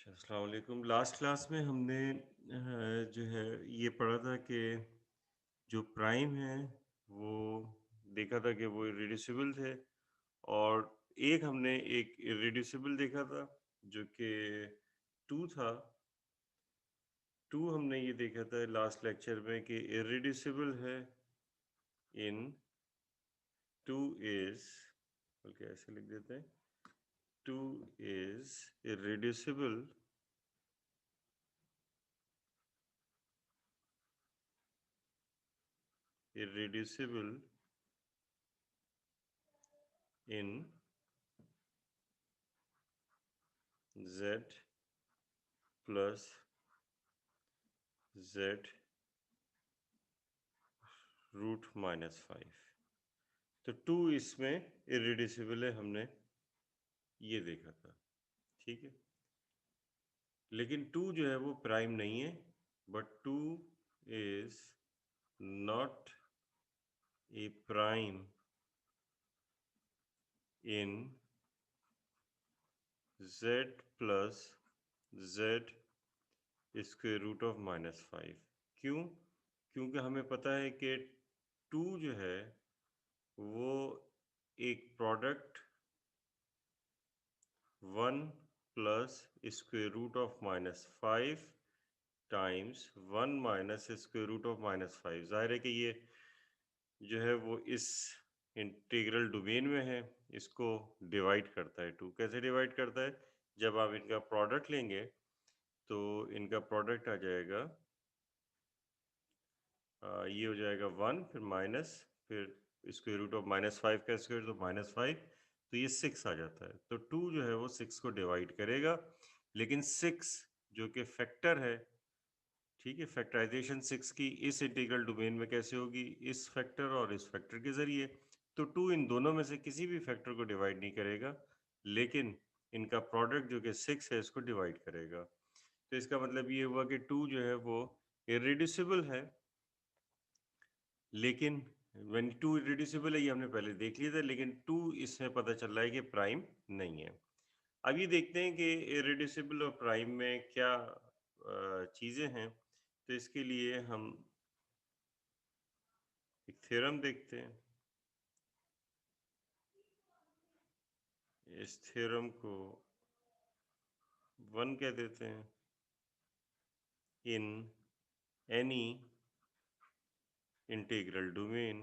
अस्सलाम वालेकुम। Last class में हमने जो है ये पढ़ा था कि जो प्राइम है वो देखा था कि वो इरेड्यूसिबल थे, और हमने एक इरेड्यूसिबल देखा था जो कि टू था। टू हमने ये देखा था लास्ट लेक्चर में कि इरेड्यूसिबल है इन टू इज, बल्कि ऐसे लिख देते हैं, two is irreducible irreducible in z plus z root minus 5। तो टू इसमें इरेड्यूसिबल है, हमने ये देखा था। ठीक है, लेकिन टू जो है वो प्राइम नहीं है, but two is not a prime in z plus z square root of minus 5। क्यों? क्योंकि हमें पता है कि टू जो है वो एक product one plus square root of minus 5 times one minus square root of minus 5। जाहिर है कि ये जो है वो इस इंटीग्रल डोमेन में है, इसको डिवाइड करता है। टू कैसे डिवाइड करता है? जब आप इनका प्रोडक्ट लेंगे तो इनका प्रोडक्ट आ जाएगा, ये हो जाएगा वन, फिर माइनस, फिर स्क्वायर रूट ऑफ माइनस 5 का स्क्वायर तो माइनस 5, तो ये 6 आ जाता है। तो टू जो है वो 6 को डिवाइड करेगा, लेकिन 6 जो कि फैक्टर है, ठीक है, फैक्टराइजेशन 6 की इस इंटीग्रल डोमेन में कैसे होगी? इस फैक्टर और इस फैक्टर के ज़रिए। तो टू इन दोनों में से किसी भी फैक्टर को डिवाइड नहीं करेगा, लेकिन इनका प्रोडक्ट जो कि 6 है इसको डिवाइड करेगा। तो इसका मतलब ये हुआ कि टू जो है वो इरेड्यूसिबल है, लेकिन व्हेन टू इरेड्यूसिबल है ये हमने पहले देख लिया था, लेकिन टू इसमें पता चल रहा है कि प्राइम नहीं है। अब ये देखते हैं कि इरेड्यूसिबल और प्राइम में क्या चीज़ें हैं। तो इसके लिए हम एक थ्योरम देखते हैं। इस थ्योरम को वन कह देते हैं। In any integral domain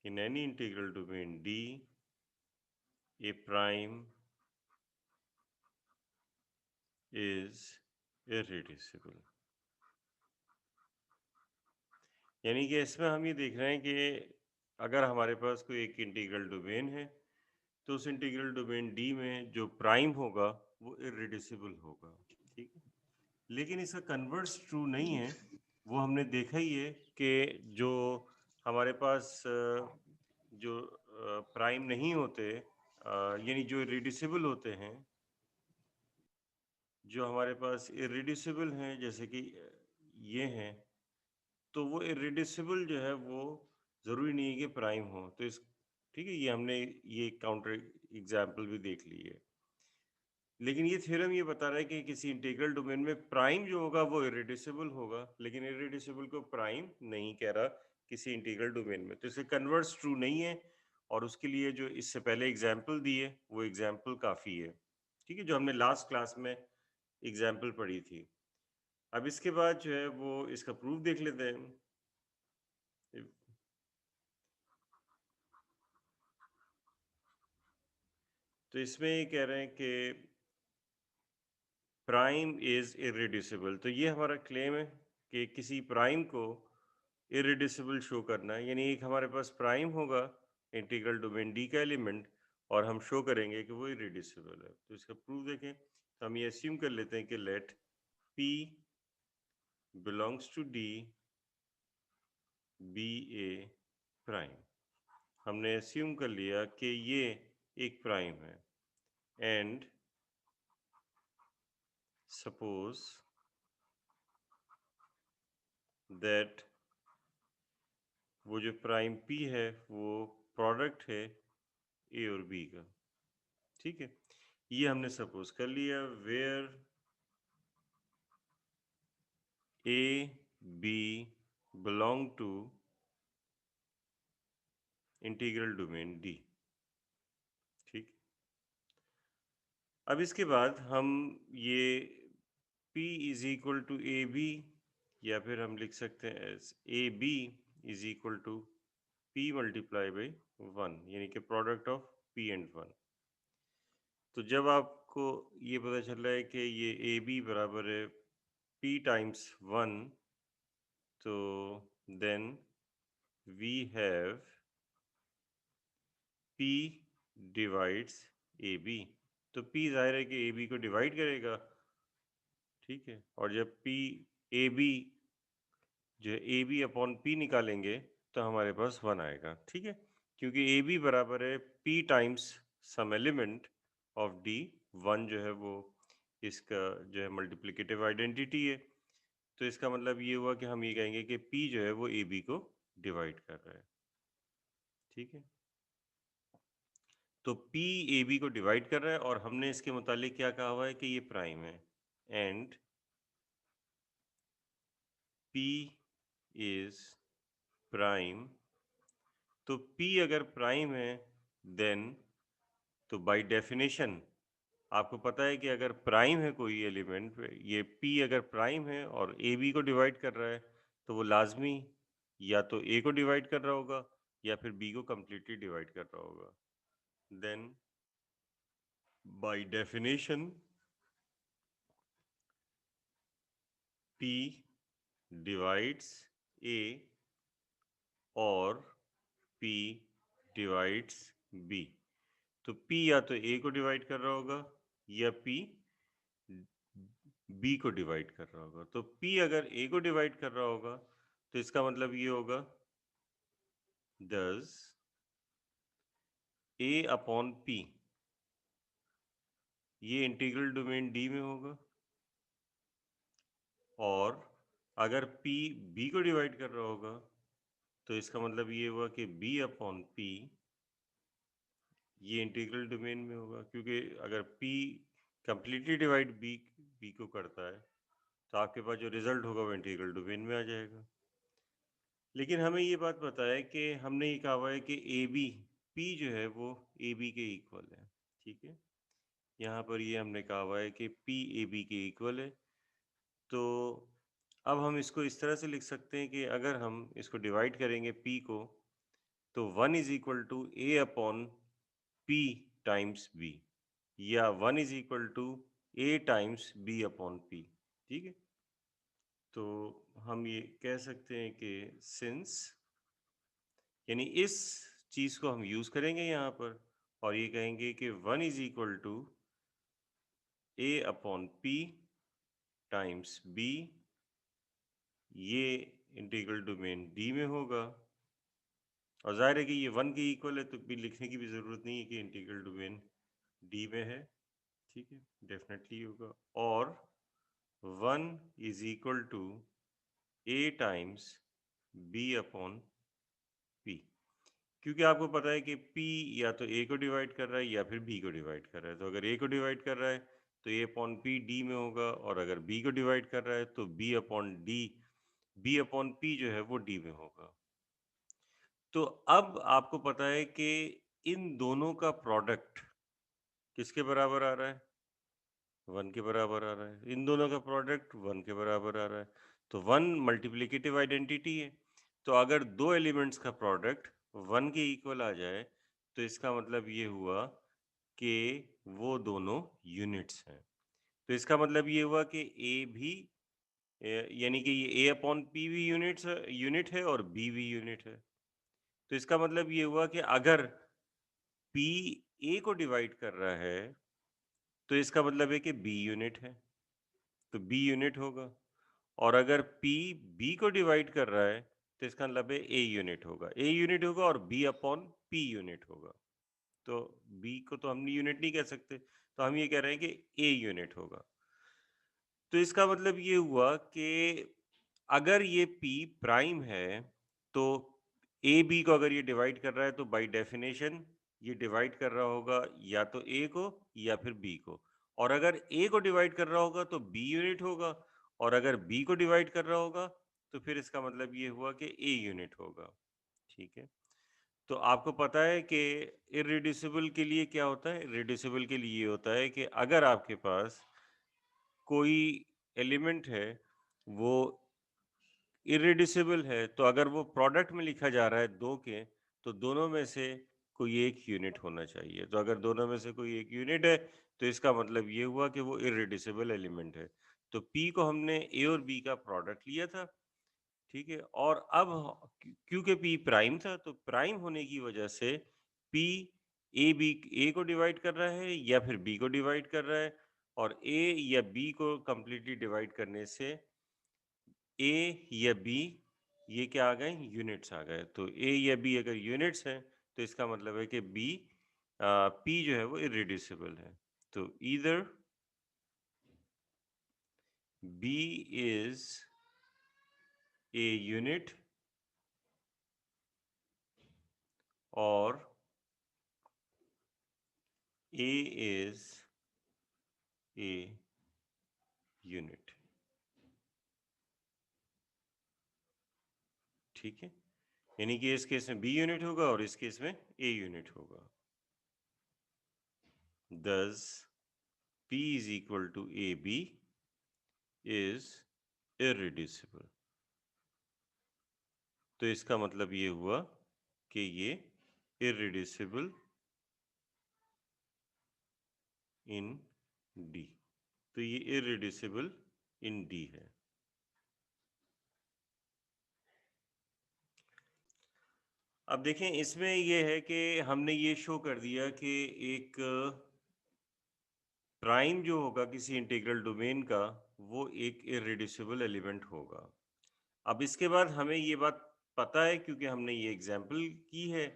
in any integral domain D, a prime is irreducible। यानी कि इसमें हम ये देख रहे हैं कि अगर हमारे पास कोई एक इंटीग्रल डोमेन है तो उस इंटीग्रल डोमेन डी में जो प्राइम होगा वो इरेड्यूसिबल होगा। ठीक है, लेकिन इसका कन्वर्स ट्रू नहीं है। वो हमने देखा ही है कि जो हमारे पास जो प्राइम नहीं होते, यानी जो इरेड्यूसिबल होते हैं, जो हमारे पास इरेड्यूसिबल हैं जैसे कि ये हैं, तो वो इरेड्यूसिबल जो है वो ज़रूरी नहीं है कि प्राइम हो। तो इस ठीक है, ये हमने ये काउंटर एग्जाम्पल भी देख ली है। लेकिन ये थ्योरम ये बता रहा है कि किसी इंटीग्रल डोमेन में प्राइम जो होगा वो इरेड्यूसिबल होगा, लेकिन इरेड्यूसिबल को प्राइम नहीं कह रहा किसी इंटीग्रल डोमेन में। तो इसे कन्वर्स ट्रू नहीं है, और उसके लिए जो इससे पहले एग्जाम्पल दी है वो एग्जाम्पल काफ़ी है। ठीक है, जो हमने लास्ट क्लास में एग्जाम्पल पढ़ी थी। अब इसके बाद जो है वो इसका प्रूफ देख लेते हैं। तो इसमें ये कह रहे हैं कि प्राइम इज इरेड्यूसिबल। तो ये हमारा क्लेम है कि किसी प्राइम को इरेड्यूसिबल शो करना है, यानी एक हमारे पास प्राइम होगा इंटीग्रल डोमेन डी का एलिमेंट, और हम शो करेंगे कि वो इरेड्यूसिबल है। तो इसका प्रूफ देखें तो हम ये अस्यूम कर लेते हैं कि let p belongs to D be a prime. हमने अस्यूम कर लिया कि ये एक प्राइम है, एंड सपोज दैट वो जो प्राइम पी है वो प्रोडक्ट है ए और बी का, ठीक है। ये हमने सपोज कर लिया where a b belong to integral domain D, ठीक। अब इसके बाद हम ये P is equal to a b, या फिर हम लिख सकते हैं as a b is equal to P multiply by 1, यानी कि प्रोडक्ट ऑफ P एंड 1। तो जब आपको ये पता चल रहा है कि ये ए बी बराबर है P टाइम्स 1, तो then we have P divides a b. तो P जाहिर है कि ए बी को डिवाइड करेगा, ठीक है। और जब P ए बी जो है ए बी अपॉन पी निकालेंगे तो हमारे पास 1 आएगा, ठीक है। क्योंकि ए बी बराबर है P times some element of D, 1 जो है वो इसका जो है मल्टीप्लिकेटिव आइडेंटिटी है। तो इसका मतलब ये हुआ कि हम ये कहेंगे कि P जो है वो ए बी को डिवाइड कर रहा है, ठीक है। तो P ए बी को डिवाइड कर रहा है, और हमने इसके मुतालिक क्या कहा हुआ है कि ये प्राइम है, एंड P इज प्राइम। तो P अगर प्राइम है देन, तो बाय डेफिनेशन आपको पता है कि अगर प्राइम है कोई एलिमेंट, ये P अगर प्राइम है और ए बी को डिवाइड कर रहा है, तो वो लाजमी या तो ए को डिवाइड कर रहा होगा या फिर बी को कम्प्लीटली डिवाइड कर रहा होगा। Then by definition P divides a और P डिवाइड्स B। तो P या तो A को डिवाइड कर रहा होगा या P B को डिवाइड कर रहा होगा। तो P अगर A को डिवाइड कर रहा होगा तो इसका मतलब ये होगा does A अपॉन P, ये इंटीग्रल डोमेन D में होगा। और अगर P B को डिवाइड कर रहा होगा तो इसका मतलब ये हुआ कि B अपॉन P ये इंटीग्रल डोमेन में होगा, क्योंकि अगर P कंप्लीटली डिवाइड B को करता है तो आपके पास जो रिजल्ट होगा वो इंटीग्रल डोमेन में आ जाएगा। लेकिन हमें ये बात पता है कि हमने ये कहा हुआ है कि ए बी P जो है वो ए बी के इक्वल है, ठीक है। यहाँ पर ये हमने कहा हुआ है कि P ए बी के इक्वल है। तो अब हम इसको इस तरह से लिख सकते हैं कि अगर हम इसको डिवाइड करेंगे P को, तो 1 is equal to a upon P times B, या 1 is equal to a times B upon P, ठीक है। तो हम ये कह सकते हैं कि सिंस, यानी इस चीज़ को हम यूज़ करेंगे यहाँ पर, और ये कहेंगे कि 1 is equal to a upon P times B, ये इंटीग्रल डोमेन D में होगा। और जाहिर है कि ये 1 के इक्वल है, तो भी लिखने की भी ज़रूरत नहीं है कि इंटीग्रल डोमेन D में है, ठीक है, डेफिनेटली होगा। और 1 is equal to a times B upon P, क्योंकि आपको पता है कि P या तो A को डिवाइड कर रहा है या फिर B को डिवाइड कर रहा है। तो अगर A को डिवाइड कर रहा है तो A अपॉन P D में होगा, और अगर B को डिवाइड कर रहा है तो B अपॉन P जो है वो D में होगा। तो अब आपको पता है कि इन दोनों का प्रोडक्ट किसके बराबर आ रहा है? 1 के बराबर आ रहा है। इन दोनों का प्रोडक्ट 1 के बराबर आ रहा है। तो 1 मल्टीप्लिकेटिव आइडेंटिटी है। तो अगर दो एलिमेंट्स का प्रोडक्ट 1 के इक्वल आ जाए तो इसका मतलब ये हुआ कि वो दोनों यूनिट्स हैं। तो इसका मतलब ये हुआ कि ए भी यानी कि ये ए अपॉन पी भी यूनिट है और बी भी यूनिट है। तो इसका मतलब ये हुआ कि अगर पी ए को डिवाइड कर रहा है तो इसका मतलब है कि बी यूनिट है, तो बी यूनिट होगा। और अगर P B को डिवाइड कर रहा है तो इसका मतलब है A यूनिट होगा, A यूनिट होगा और B अपॉन P यूनिट होगा। तो B को तो हम यूनिट नहीं कह सकते, तो हम ये कह रहे हैं कि A यूनिट होगा। तो इसका मतलब ये हुआ कि अगर ये P प्राइम है तो A B को अगर ये डिवाइड कर रहा है तो बाय डेफिनेशन ये डिवाइड कर रहा होगा या तो ए को या फिर बी को, और अगर ए को डिवाइड कर रहा होगा तो बी यूनिट होगा, और अगर बी को डिवाइड कर रहा होगा तो फिर इसका मतलब ये हुआ कि ए यूनिट होगा। ठीक है, तो आपको पता है कि इररिड्यूसिबल के लिए क्या होता है? इररिड्यूसिबल के लिए ये होता है कि अगर आपके पास कोई एलिमेंट है वो इररिड्यूसिबल है, तो अगर वो प्रोडक्ट में लिखा जा रहा है दो के, तो दोनों में से कोई एक यूनिट होना चाहिए। तो अगर दोनों में से कोई एक यूनिट है तो इसका मतलब ये हुआ कि वो इररिड्यूसिबल एलिमेंट है। तो पी को हमने ए और बी का प्रोडक्ट लिया था, ठीक है, और अब क्योंकि पी प्राइम था तो प्राइम होने की वजह से पी ए को डिवाइड कर रहा है या फिर बी को डिवाइड कर रहा है, और ए या बी को कंप्लीटली डिवाइड करने से ए या बी ये क्या आ गए? यूनिट्स आ गए। तो ए या बी अगर यूनिट्स हैं तो इसका मतलब है कि पी जो है वो इररिड्यूसिबल है। तो either be is a unit और ए इज ए यूनिट। ठीक है, यानी कि इस केस में बी यूनिट होगा और इस केस में ए यूनिट होगा। Thus P is equal to AB is irreducible। तो इसका मतलब ये हुआ कि ये irreducible in D। तो ये irreducible in D है। अब देखें, इसमें ये है कि हमने ये शो कर दिया कि एक प्राइम जो होगा किसी इंटीग्रल डोमेन का वो एक इररिड्यूसिबल एलिमेंट होगा। अब इसके बाद हमें ये बात पता है क्योंकि हमने ये एग्जाम्पल की है,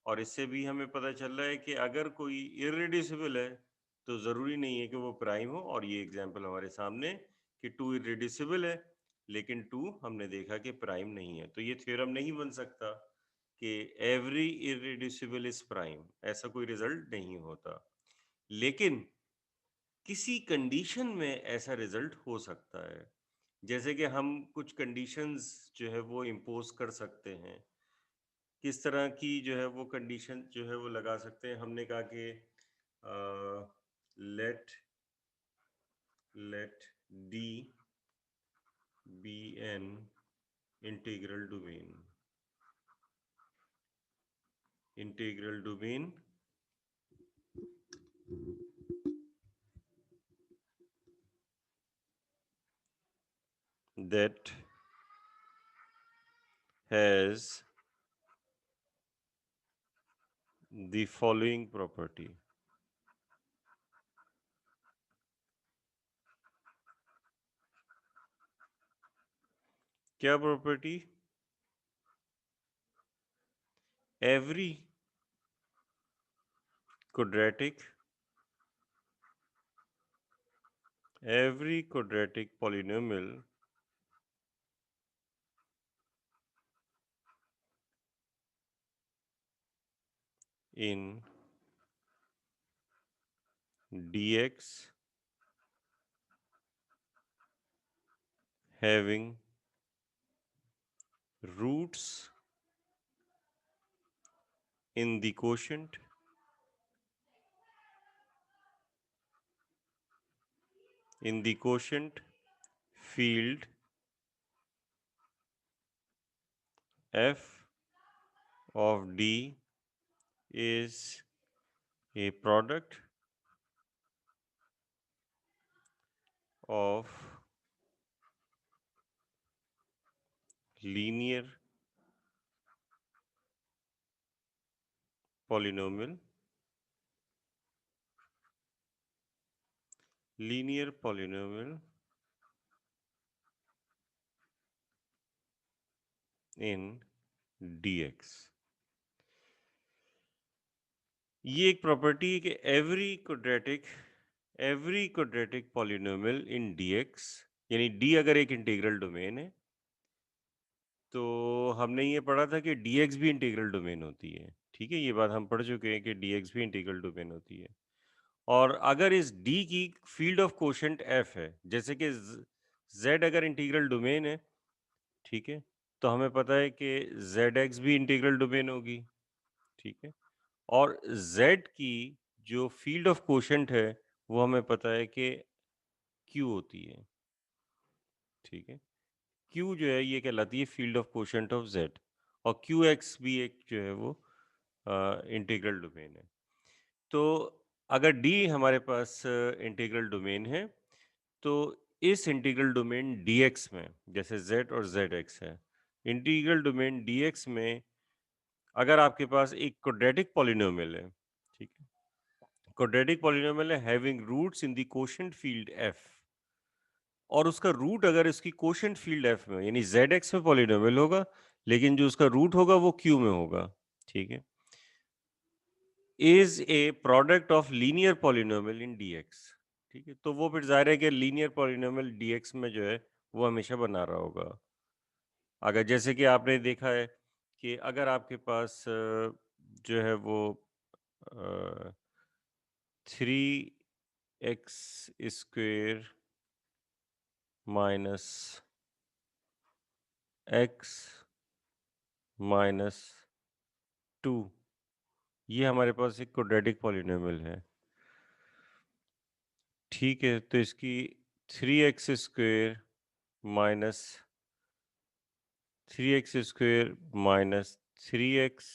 और इससे भी हमें पता चल रहा है कि अगर कोई इररिड्यूसिबल है तो ज़रूरी नहीं है कि वो प्राइम हो। और ये एग्जाम्पल हमारे सामने कि 2 इररिड्यूसिबल है लेकिन 2 हमने देखा कि प्राइम नहीं है, तो ये थ्योरम नहीं बन सकता कि एवरी इररिड्यूसिबल इज प्राइम, ऐसा कोई रिजल्ट नहीं होता। लेकिन किसी कंडीशन में ऐसा रिजल्ट हो सकता है, जैसे कि हम कुछ कंडीशंस जो है वो इम्पोज कर सकते हैं। किस तरह की जो है वो कंडीशन जो है वो लगा सकते हैं? हमने कहा कि let let D be an integral domain that has the following property। क्या property? Every quadratic polynomial in dx having roots in the quotient field f of d is a product of linear polynomial in dx। ये एक property है कि every quadratic polynomial इन dx, यानी d अगर एक integral domain है तो हमने ये पढ़ा था कि dx भी इंटीग्रल डोमेन होती है। ठीक है, ये बात हम पढ़ चुके हैं कि dx भी इंटीग्रल डोमेन होती है। और अगर इस d की फील्ड ऑफ कोशेंट f है, जैसे कि z अगर इंटीग्रल डोमेन है, ठीक है, तो हमें पता है कि zx भी इंटीग्रल डोमेन होगी, ठीक है, और z की जो फील्ड ऑफ कोशेंट है वो हमें पता है कि q होती है, ठीक है। q जो है ये कहलाती है field of quotient of z, और qx भी एक जो है वो इंटीग्रल डोमेन है। तो अगर d हमारे पास इंटीग्रल डोमेन है, तो इस इंटीग्रल डोमेन dx में, जैसे z और zx है, इंटीग्रल डोमेन dx में अगर आपके पास एक क्वाड्रेटिक पॉलिनोमियल है, ठीक है, क्वाड्रेटिक पॉलिनोमियल है having roots in the quotient field f, और उसका रूट अगर इसकी कोशेंट फील्ड f में, यानी zx में पॉलिनोमियल होगा, लेकिन जो उसका रूट होगा वो q में होगा, ठीक है, is a product of linear polynomial in dx, ठीक है, तो वो फिर जाहिर है कि लीनियर पॉलिनोमियल dx में जो है वो हमेशा बना रहा होगा। अगर जैसे कि आपने देखा है कि अगर आपके पास जो है वो 3x square minus x minus 2, ये हमारे पास एक क्वाड्रेटिक पॉलिनोमियल है, ठीक है, तो इसकी 3x square minus 3x square minus 3x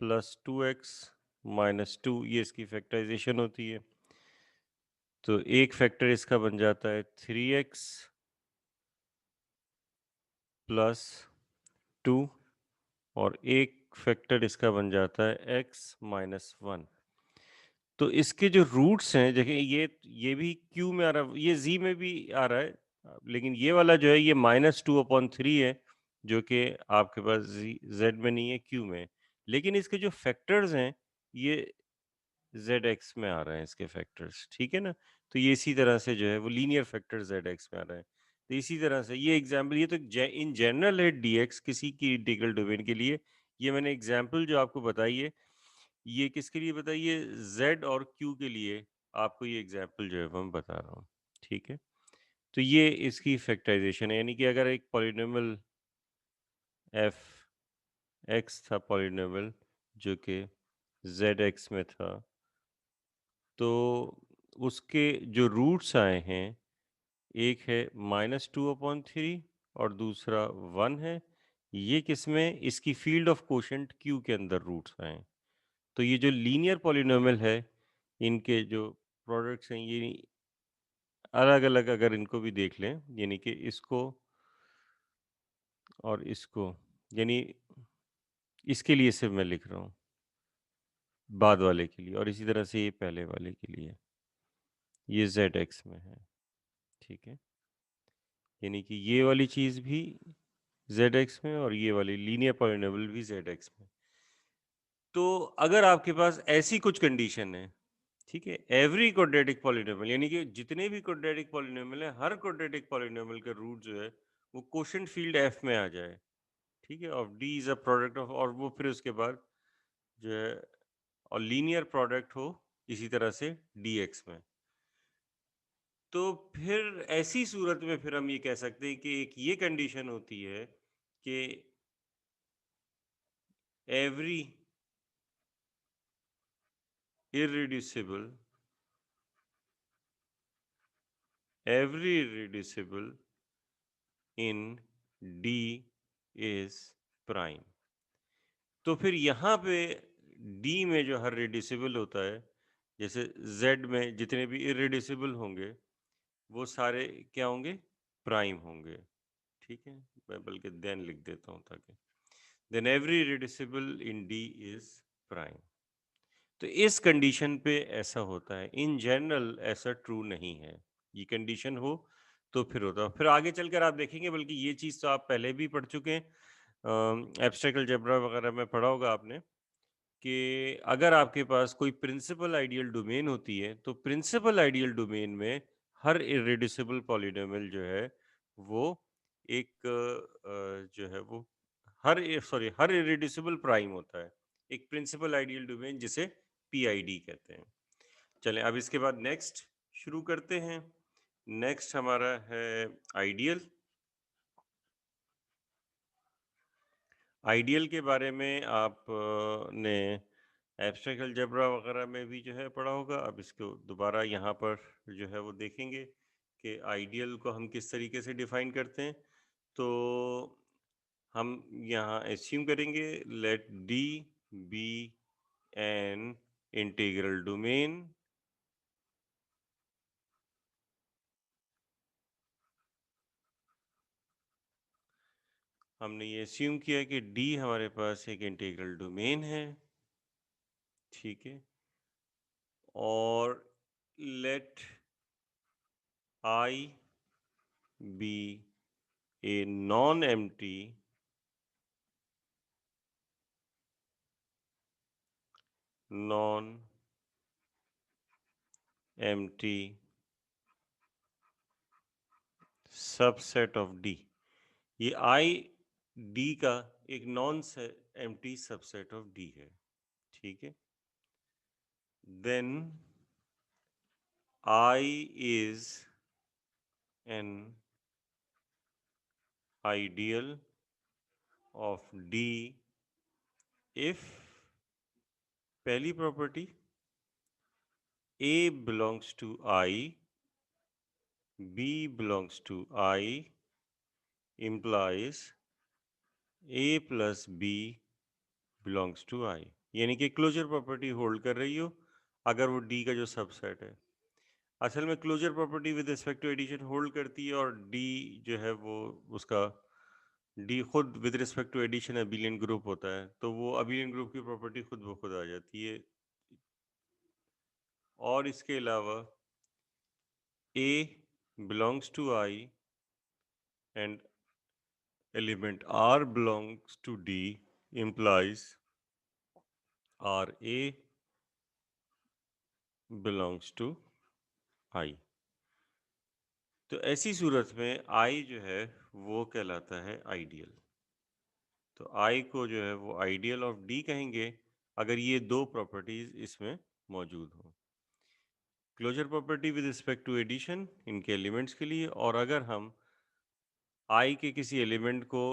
plus 2x minus 2, ये इसकी फैक्टराइजेशन होती है। तो एक फैक्टर इसका बन जाता है 3x प्लस 2, और एक फैक्टर इसका बन जाता है x माइनस 1। तो इसके जो रूट्स हैं, देखिए ये भी q में आ रहा है, ये z में भी आ रहा है, लेकिन ये वाला जो है ये -2/3 है, जो कि आपके पास z में नहीं है, q में। लेकिन इसके जो फैक्टर्स हैं ये zx में आ रहे हैं, इसके फैक्टर्स, ठीक है ना। तो ये इसी तरह से जो है वो लीनियर फैक्टर zx में आ रहे हैं। तो इसी तरह से ये एग्जाम्पल, ये तो इन जनरल है dx किसी की इंटीग्रल डोमेन के लिए। ये मैंने एग्जाम्पल जो आपको बताई है, ये किसके लिए बताइए, z और q के लिए आपको ये एग्जाम्पल जो है वो मैं बता रहा हूँ, ठीक है। तो ये इसकी फैक्टराइजेशन है, यानी कि अगर एक पॉलिनोमियल f x था, पॉलिनोमियल जो कि zx में था, तो उसके जो रूट्स आए हैं, एक है -2/3 और दूसरा 1 है। ये किसमें, इसकी फील्ड ऑफ कोशेंट q के अंदर रूट्स आए हैं। तो ये जो लीनियर पॉलिनोमियल है, इनके जो प्रोडक्ट्स हैं ये अलग-अलग, अगर इनको भी देख लें, यानी कि इसको और इसको, यानी इसके लिए सिर्फ मैं लिख रहा हूँ, बाद वाले के लिए, और इसी तरह से ये पहले वाले के लिए, ये zx में है, ठीक है। यानी कि ये वाली चीज़ भी zx में और ये वाली लीनियर पॉलिनोमियल भी zx में। तो अगर आपके पास ऐसी कुछ कंडीशन है, ठीक है, एवरी क्वाड्रेटिक पॉलिनोमियल, यानी कि जितने भी क्वाड्रेटिक पॉलिनोमियल है, हर क्वाड्रेटिक पॉलिनोमियल का रूट जो है वो कोशेंट फील्ड f में आ जाए, ठीक है, और d is a product of, और वो फिर उसके बाद जो है और लीनियर प्रोडक्ट हो इसी तरह से dx में। तो फिर ऐसी सूरत में फिर हम ये कह सकते हैं कि एक ये कंडीशन होती है कि every irreducible in D is prime। तो फिर यहाँ पे D में जो हर रेड्यूसिबल होता है, जैसे Z में जितने भी इरेड्यूसिबल होंगे वो सारे क्या होंगे, प्राइम होंगे, ठीक है। मैं बल्कि देन लिख देता हूँ ताकि, then every irreducible in D is prime. तो इस कंडीशन पे ऐसा होता है, इन जनरल ऐसा ट्रू नहीं है, ये कंडीशन हो तो फिर होता है। फिर आगे चलकर आप देखेंगे, बल्कि ये चीज़ तो आप पहले भी पढ़ चुके हैं, एब्स्ट्रैक्ट अलजेब्रा वगैरह में पढ़ा होगा आपने, कि अगर आपके पास कोई प्रिंसिपल आइडियल डोमेन होती है, तो प्रिंसिपल आइडियल डोमेन में हर इरेड्यूसिबल पॉलिनोमियल जो है वो एक जो है वो हर इरेड्यूसिबल प्राइम होता है। एक प्रिंसिपल आइडियल डोमेन जिसे पीआईडी कहते हैं। चलें अब इसके बाद नेक्स्ट शुरू करते हैं। नेक्स्ट हमारा है आइडियल। आइडियल के बारे में आप ने एब्स्ट्रैक्ट अलजेब्रा वगैरह में भी जो है पढ़ा होगा। अब इसको दोबारा यहाँ पर जो है वो देखेंगे कि आइडियल को हम किस तरीके से डिफाइन करते हैं। तो हम यहाँ एस्यूम करेंगे let D be an integral domain हमने ये एस्यूम किया कि डी हमारे पास एक इंटीग्रल डोमेन है, ठीक है, और let I be a non empty subset of D. ये आई डी का एक non empty subset of D है, ठीक है। Then I is an ideal of D if पहली property A belongs to I, B belongs to I implies A plus B belongs to I, यानी कि closure property hold कर रही हो अगर वो D का जो सबसेट है। असल में closure property with respect to addition hold करती है और D जो है वो उसका D खुद with respect to addition abelian group होता है, तो वो अबिलियन ग्रुप की प्रॉपर्टी खुद ब खुद आ जाती है। और इसके अलावा A belongs to I and element R belongs to D implies RA belongs to I। तो ऐसी सूरत में I जो है वो कहलाता है आइडियल। तो I को जो है वो आइडियल ऑफ D कहेंगे अगर ये दो प्रॉपर्टीज इसमें मौजूद हों, closure property with respect to addition इनके एलिमेंट्स के लिए, और अगर हम I के किसी एलिमेंट को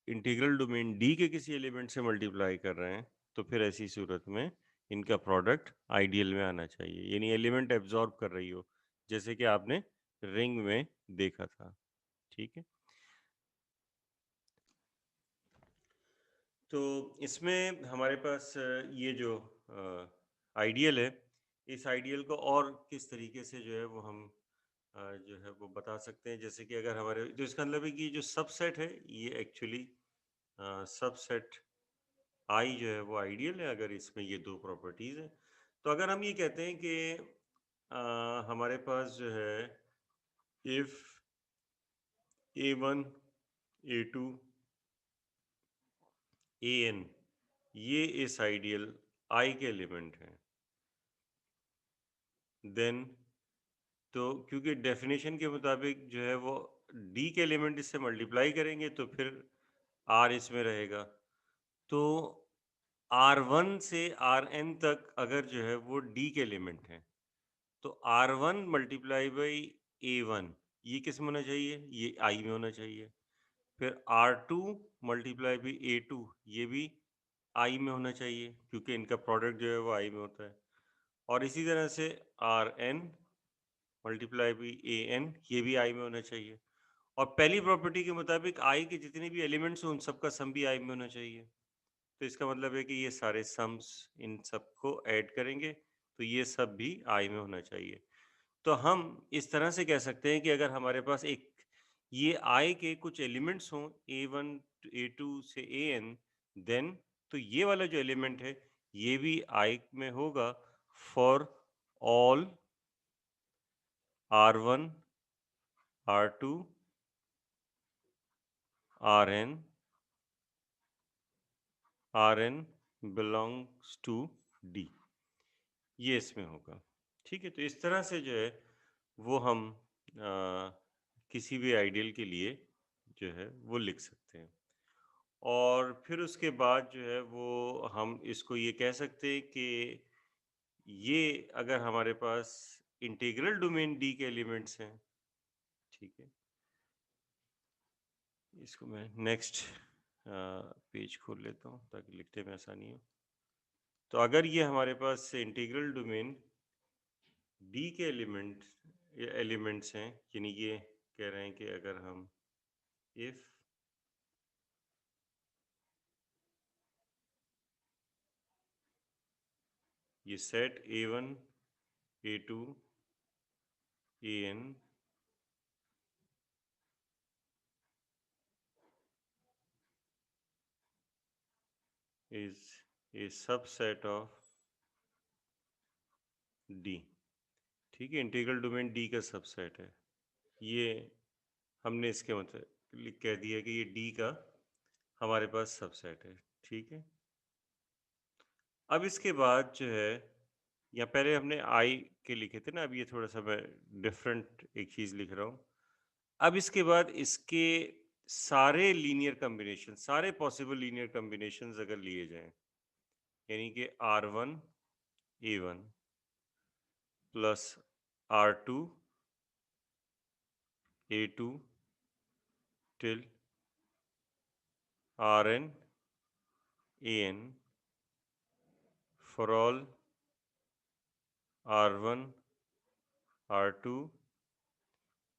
इंटीग्रल डोमेन D के किसी एलिमेंट से मल्टीप्लाई कर रहे हैं तो फिर ऐसी सूरत में इनका प्रोडक्ट आइडियल में आना चाहिए, यानी एलिमेंट एब्जॉर्ब कर रही हो, जैसे कि आपने रिंग में देखा था, ठीक है। तो इसमें हमारे पास ये जो आइडियल है, इस आइडियल को और किस तरीके से जो है वो हम जो है वो बता सकते हैं, जैसे कि अगर हमारे जो इसका मतलब है कि जो सबसेट है ये एक्चुअली सबसेट आई जो है वो आइडियल है अगर इसमें ये दो प्रॉपर्टीज हैं। तो अगर हम ये कहते हैं कि हमारे पास जो है इफ A1 A2 AN ये इस आइडियल आई के एलिमेंट हैं, देन तो क्योंकि डेफिनेशन के मुताबिक जो है वो डी के एलिमेंट इससे मल्टीप्लाई करेंगे तो फिर आर इसमें रहेगा। तो R1 से Rn तक अगर जो है वो डी के एलिमेंट हैं तो R1 मल्टीप्लाई बाई A1 ये किस में होना चाहिए, ये आई में होना चाहिए। फिर R2 मल्टीप्लाई बाई A2 ये भी आई में होना चाहिए क्योंकि इनका प्रोडक्ट जो है वो आई में होता है। और इसी तरह से Rn मल्टीप्लाई बाई AN ये भी आई में होना चाहिए। और पहली प्रॉपर्टी के मुताबिक आई के जितने भी एलिमेंट्स हैं उन सबका सम भी आई में होना चाहिए। तो इसका मतलब है कि ये सारे सम्स इन सबको ऐड करेंगे तो ये सब भी आई में होना चाहिए। तो हम इस तरह से कह सकते हैं कि अगर हमारे पास एक ये आई के कुछ एलिमेंट्स हों A1 A2 से AN, देन तो ये वाला जो एलिमेंट है ये भी आई में होगा for all R1 R2 Rn belongs to D, ये इसमें होगा, ठीक है। तो इस तरह से जो है वो हम किसी भी आइडियल के लिए जो है वो लिख सकते हैं। और फिर उसके बाद जो है वो हम इसको ये कह सकते हैं कि ये अगर हमारे पास इंटीग्रल डोमेन डी के एलिमेंट्स हैं, ठीक है, इसको मैं नेक्स्ट पेज खोल लेता हूँ ताकि लिखने में आसानी हो। तो अगर ये हमारे पास इंटीग्रल डोमेन डी के एलिमेंट्स हैं, यानी ये कह रहे हैं कि अगर हम इफ ये set A1 A2 AN is a subset of D, ठीक है, इंटीग्रल डोमेन डी का सबसेट है। ये हमने इसके मतलब कह दिया कि ये डी का हमारे पास सबसेट है, ठीक है। अब इसके बाद जो है, या पहले हमने आई के लिखे थे ना, अब ये थोड़ा सा मैं डिफरेंट एक चीज़ लिख रहा हूँ। अब इसके बाद इसके सारे लीनियर कॉम्बिनेशन, सारे पॉसिबल लीनियर कॉम्बिनेशंस अगर लिए जाएं, यानी कि R1 A1 plus R2 A2 till Rn An for all R1 R2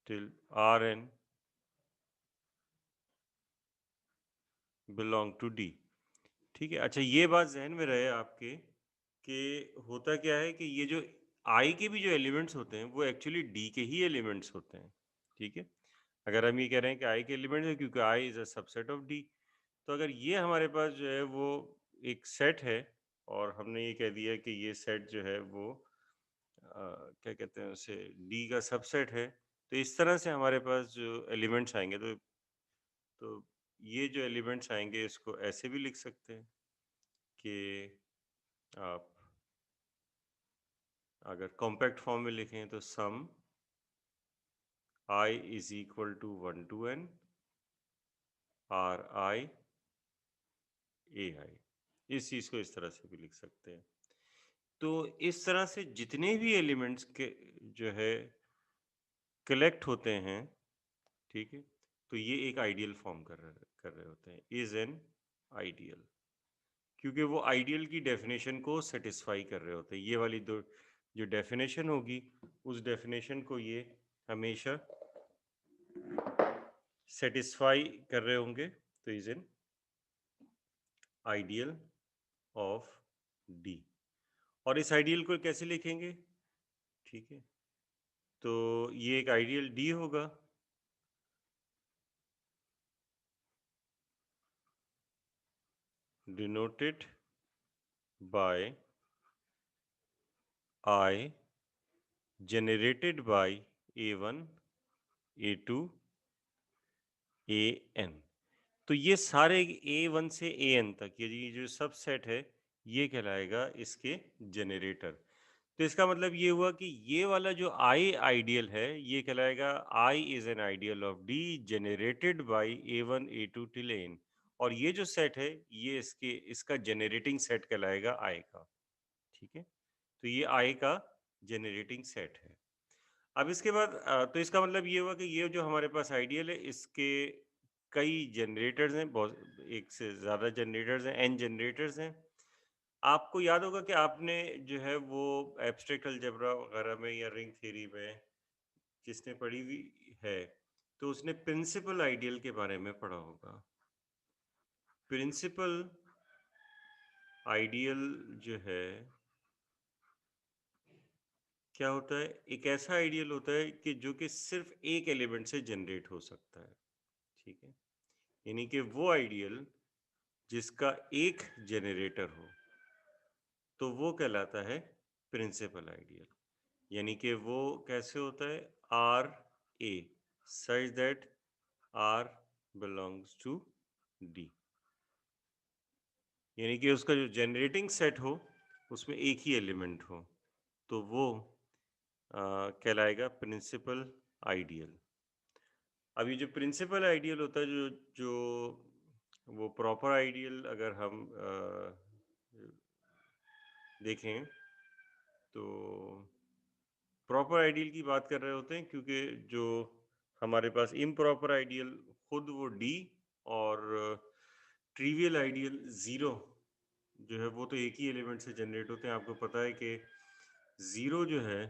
till Rn belong to D, ठीक है। अच्छा, ये बात जहन में रहे आपके कि होता क्या है कि ये जो आई के भी जो एलिमेंट्स होते हैं वो एक्चुअली डी के ही एलिमेंट्स होते हैं, ठीक है। अगर हम ये कह रहे हैं कि आई के एलिमेंट्स है क्योंकि I is a subset of D, तो अगर ये हमारे पास जो है वो एक सेट है और हमने ये कह दिया कि ये सेट जो है वो क्या कहते हैं उसे, डी का सबसेट है, तो इस तरह से हमारे पास जो एलिमेंट्स आएंगे, तो ये जो एलिमेंट्स आएंगे इसको ऐसे भी लिख सकते हैं कि आप अगर कॉम्पैक्ट फॉर्म में लिखें तो sum i is equal to 1 to n r i a i, इस चीज़ को इस तरह से भी लिख सकते हैं। तो इस तरह से जितने भी एलिमेंट्स के जो है कलेक्ट होते हैं, ठीक है, तो ये एक आइडियल फॉर्म कर रहे होते हैं, इज एन आइडियल, क्योंकि वो आइडियल की डेफिनेशन को सेटिस्फाई कर रहे होते हैं। ये वाली दो जो डेफिनेशन होगी, उस डेफिनेशन को ये हमेशा सेटिस्फाई कर रहे होंगे, तो is an ideal of D. और इस आइडियल को कैसे लिखेंगे, ठीक है, तो ये एक आइडियल डी होगा, denoted by I generated by A1 A2 AN। तो ये सारे A1 से AN तक ये जो सब सेट है ये कहलाएगा इसके जनरेटर। तो इसका मतलब ये हुआ कि ये वाला जो I आइडियल है ये कहलाएगा I is an ideal of D generated by A1 A2 till AN। और ये जो सेट है ये इसका जनरेटिंग सेट कहलाएगा I का, ठीक है। तो ये I का जनरेटिंग सेट है। अब इसके बाद तो इसका मतलब ये हुआ कि ये जो हमारे पास आइडियल है इसके कई जनरेटर्स हैं, बहुत एक से ज़्यादा जनरेटर्स हैं, एन जनरेटर्स हैं। आपको याद होगा कि आपने जो है वो एब्स्ट्रैक्ट अलजेब्रा वगैरह में या रिंग थ्योरी में जिसने पढ़ी हुई है, तो उसने प्रिंसिपल आइडियल के बारे में पढ़ा होगा। प्रिंसिपल आइडियल जो है क्या होता है, एक ऐसा आइडियल होता है कि जो कि सिर्फ एक एलिमेंट से जनरेट हो सकता है, ठीक है। यानी कि वो आइडियल जिसका एक जनरेटर हो तो वो कहलाता है प्रिंसिपल आइडियल। यानी कि वो कैसे होता है, r a such that r belongs to D, यानी कि उसका जो जनरेटिंग सेट हो उसमें एक ही एलिमेंट हो, तो वो कहलाएगा प्रिंसिपल आइडियल। अब ये जो प्रिंसिपल आइडियल होता है, जो जो वो प्रॉपर आइडियल अगर हम देखें तो प्रॉपर आइडियल की बात कर रहे होते हैं, क्योंकि जो हमारे पास इम्प्रॉपर आइडियल खुद वो डी और ट्रिवियल आइडियल ज़ीरो जो है वो तो एक ही एलिमेंट से जनरेट होते हैं। आपको पता है कि ज़ीरो जो है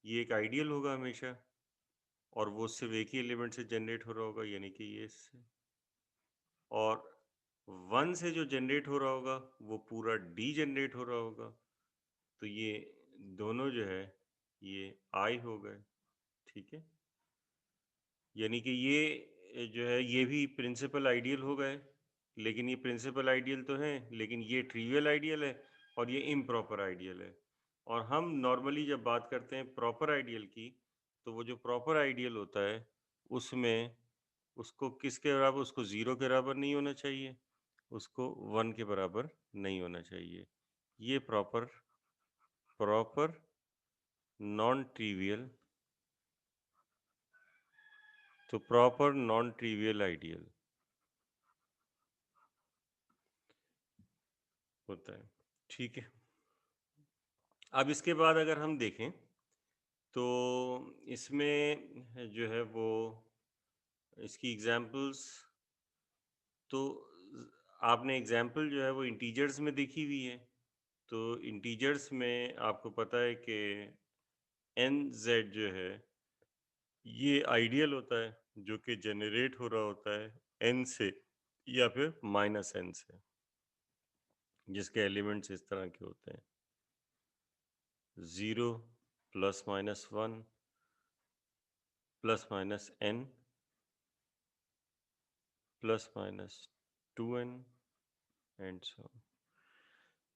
ये एक आइडियल होगा हमेशा, और वो सिर्फ एक ही एलिमेंट से जनरेट हो रहा होगा, यानी कि ये इससे। और वन से जो जनरेट हो रहा होगा वो पूरा डी जनरेट हो रहा होगा। तो ये दोनों जो है ये आई हो गए, ठीक है। यानी कि ये जो है ये भी प्रिंसिपल आइडियल हो गए, लेकिन ये प्रिंसिपल आइडियल तो हैं, लेकिन ये ट्रिवियल आइडियल है और ये इम्प्रॉपर आइडियल है। और हम नॉर्मली जब बात करते हैं प्रॉपर आइडियल की, तो वो जो प्रॉपर आइडियल होता है उसमें उसको किसके बराबर, उसको ज़ीरो के बराबर नहीं होना चाहिए, उसको वन के बराबर नहीं होना चाहिए। ये प्रॉपर प्रॉपर नॉन ट्रिवियल, तो प्रॉपर नॉन ट्रिवियल आइडियल होता है, ठीक है। अब इसके बाद अगर हम देखें तो इसमें जो है वो इसकी एग्जांपल्स, तो आपने एग्जांपल जो है वो इंटीजर्स में देखी हुई है। तो इंटीजर्स में आपको पता है कि एन जेड जो है ये आइडियल होता है, जो कि जनरेट हो रहा होता है एन से या फिर माइनस एन से, जिसके एलिमेंट्स इस तरह के होते हैं, zero plus minus one plus minus n plus minus two n and so.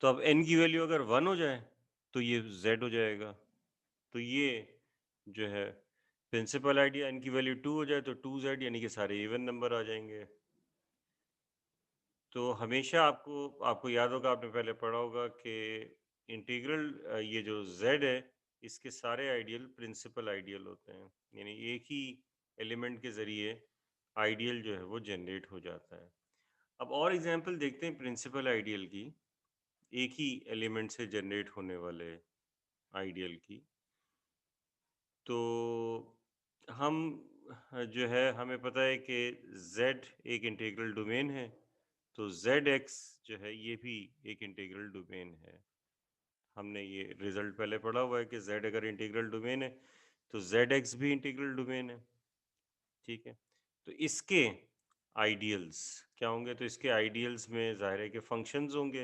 तो अब n की वैल्यू अगर 1 हो जाए तो ये z हो जाएगा। तो ये जो है प्रिंसिपल आइडिया, n की वैल्यू 2 हो जाए तो 2z, यानी कि सारे इवन नंबर आ जाएंगे। तो हमेशा आपको आपको याद होगा, आपने पहले पढ़ा होगा कि इंटीग्रल ये जो z है इसके सारे आइडियल प्रिंसिपल आइडियल होते हैं, यानी एक ही एलिमेंट के ज़रिए आइडियल जो है वो जनरेट हो जाता है। अब और एग्जांपल देखते हैं प्रिंसिपल आइडियल की, एक ही एलिमेंट से जनरेट होने वाले आइडियल की। तो हम जो है हमें पता है कि z एक इंटीग्रल डोमेन है, तो zx जो है ये भी एक इंटीग्रल डोमेन है। हमने ये रिजल्ट पहले पढ़ा हुआ है कि z अगर इंटीग्रल डोमेन है तो zx भी इंटीग्रल डोमेन है, ठीक है। तो इसके आइडियल्स क्या होंगे, तो इसके आइडियल्स में ज़ाहिर है कि फंक्शंस होंगे,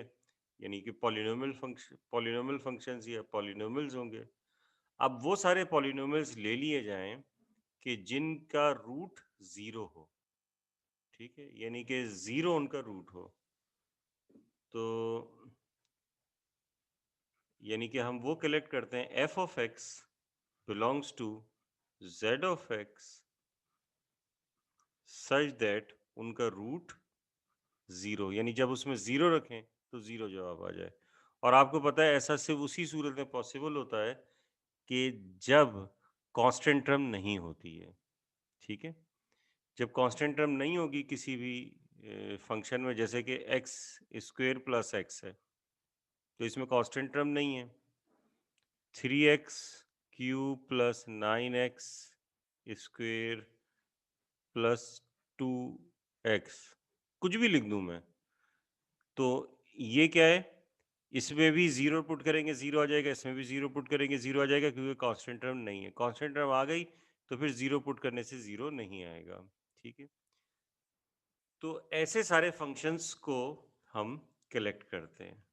यानी कि पॉलिनोमियल फंक्शंस या पॉलिनोमियल्स होंगे। अब वो सारे पॉलिनोमियल्स ले लिए जाएं कि जिनका रूट ज़ीरो हो, ठीक है, यानी कि ज़ीरो उनका रूट हो। तो यानी कि हम वो कलेक्ट करते हैं f of x belongs to Z of x such that उनका रूट ज़ीरो, यानी जब उसमें ज़ीरो रखें तो ज़ीरो जवाब आ जाए। और आपको पता है ऐसा सिर्फ उसी सूरत में पॉसिबल होता है कि जब कांस्टेंट टर्म नहीं होती है, ठीक है। जब कांस्टेंट टर्म नहीं होगी किसी भी फंक्शन में, जैसे कि एक्स स्क्वेयर प्लस एक्स है, तो इसमें कांस्टेंट टर्म नहीं है। 3x cube plus 9x square plus 2x, कुछ भी लिख दूं मैं, तो ये क्या है, इसमें भी ज़ीरो पुट करेंगे ज़ीरो आ जाएगा, इसमें भी ज़ीरो पुट करेंगे ज़ीरो आ जाएगा, क्योंकि कांस्टेंट टर्म नहीं है। कांस्टेंट टर्म आ गई तो फिर ज़ीरो पुट करने से ज़ीरो नहीं आएगा, ठीक है। तो ऐसे सारे फंक्शंस को हम कलेक्ट करते हैं।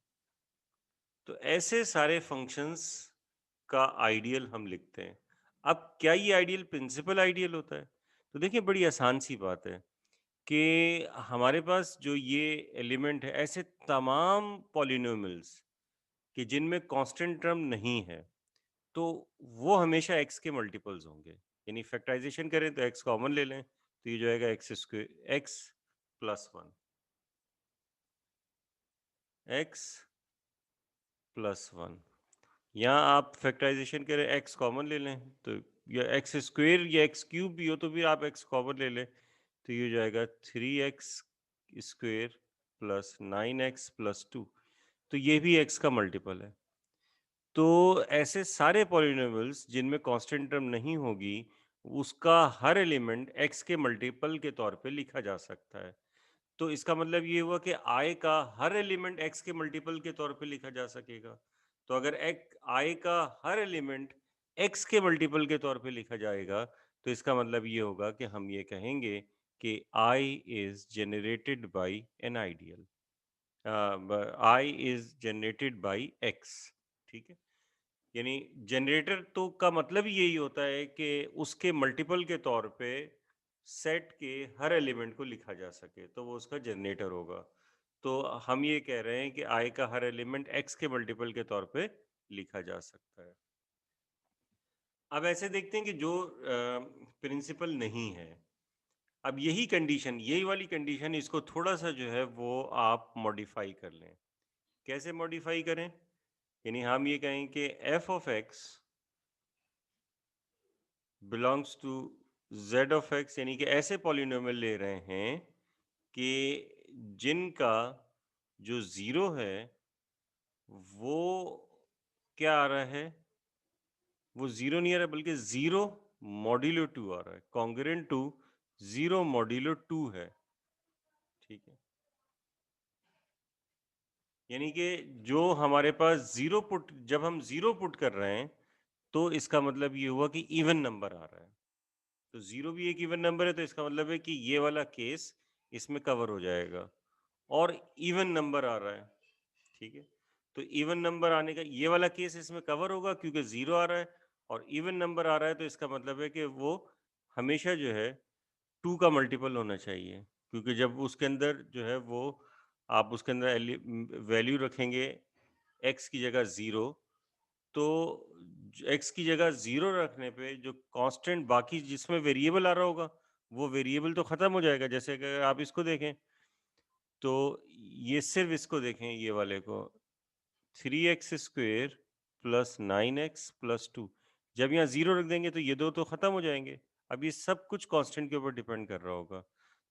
तो ऐसे सारे फंक्शंस का आइडियल हम लिखते हैं। अब क्या ये आइडियल प्रिंसिपल आइडियल होता है? तो देखिए बड़ी आसान सी बात है कि हमारे पास जो ये एलिमेंट है, ऐसे तमाम पॉलिनोमियल्स कि जिनमें कांस्टेंट टर्म नहीं है, तो वो हमेशा x के मल्टीपल्स होंगे। यानी फैक्टराइजेशन करें तो x कॉमन ले लें, तो ये जो आएगा x square x plus one, x plus one. यहाँ आप फैक्टराइजेशन करें x कॉमन ले लें, तो या एक्स स्क्वेयर या एक्स क्यूब भी हो तो भी आप x कॉमन ले लें, तो ये हो जाएगा 3x square plus 9x plus 2, तो ये भी x का मल्टीपल है। तो ऐसे सारे पॉलिनोमियल्स जिनमें कांस्टेंट टर्म नहीं होगी, उसका हर एलिमेंट x के मल्टीपल के तौर पे लिखा जा सकता है। तो इसका मतलब ये हुआ कि i का हर एलिमेंट x के मल्टीपल के तौर पे लिखा जा सकेगा। तो अगर i का हर एलिमेंट x के मल्टीपल के तौर पे लिखा जाएगा, तो इसका मतलब ये होगा कि हम ये कहेंगे कि i is generated by an ideal, i is generated by x। ठीक है, यानी जनरेटर तो का मतलब ही यही होता है कि उसके मल्टीपल के तौर पे सेट के हर एलिमेंट को लिखा जा सके, तो वो उसका जनरेटर होगा। तो हम ये कह रहे हैं कि i का हर एलिमेंट x के मल्टीपल के तौर पे लिखा जा सकता है। अब ऐसे देखते हैं कि जो प्रिंसिपल नहीं है, अब यही कंडीशन, यही वाली कंडीशन, इसको थोड़ा सा जो है वो आप मॉडिफाई कर लें। कैसे मॉडिफाई करें? यानी हम ये कहें कि f of x belongs to z of x, यानी कि ऐसे पॉलिनोमियल ले रहे हैं कि जिनका जो ज़ीरो है वो क्या आ रहा है, वो ज़ीरो नहीं आ रहा बल्कि ज़ीरो मॉड्यूलो 2 आ रहा है, कॉन्ग्रुएंट टू ज़ीरो मॉड्यूलो 2 है। ठीक है, यानी कि जो हमारे पास ज़ीरो पुट, जब हम ज़ीरो पुट कर रहे हैं तो इसका मतलब ये हुआ कि इवन नंबर आ रहा है। तो ज़ीरो भी एक इवन नंबर है, तो इसका मतलब है कि ये वाला केस इसमें कवर हो जाएगा, और इवन नंबर आ रहा है। ठीक है, तो इवन नंबर आने का ये वाला केस इसमें कवर होगा क्योंकि ज़ीरो आ रहा है और इवन नंबर आ रहा है, तो इसका मतलब है कि वो हमेशा जो है 2 का मल्टीपल होना चाहिए, क्योंकि जब उसके अंदर जो है वो आप उसके अंदर वैल्यू रखेंगे x की जगह ज़ीरो, तो x की जगह ज़ीरो रखने पे जो कांस्टेंट बाकी जिसमें वेरिएबल आ रहा होगा, वो वेरिएबल तो ख़त्म हो जाएगा। जैसे अगर आप इसको देखें, तो ये सिर्फ इसको देखें, ये वाले को 3x square plus 9x plus 2, जब यहाँ ज़ीरो रख देंगे तो ये दो तो ख़त्म हो जाएंगे। अब ये सब कुछ कांस्टेंट के ऊपर डिपेंड कर रहा होगा।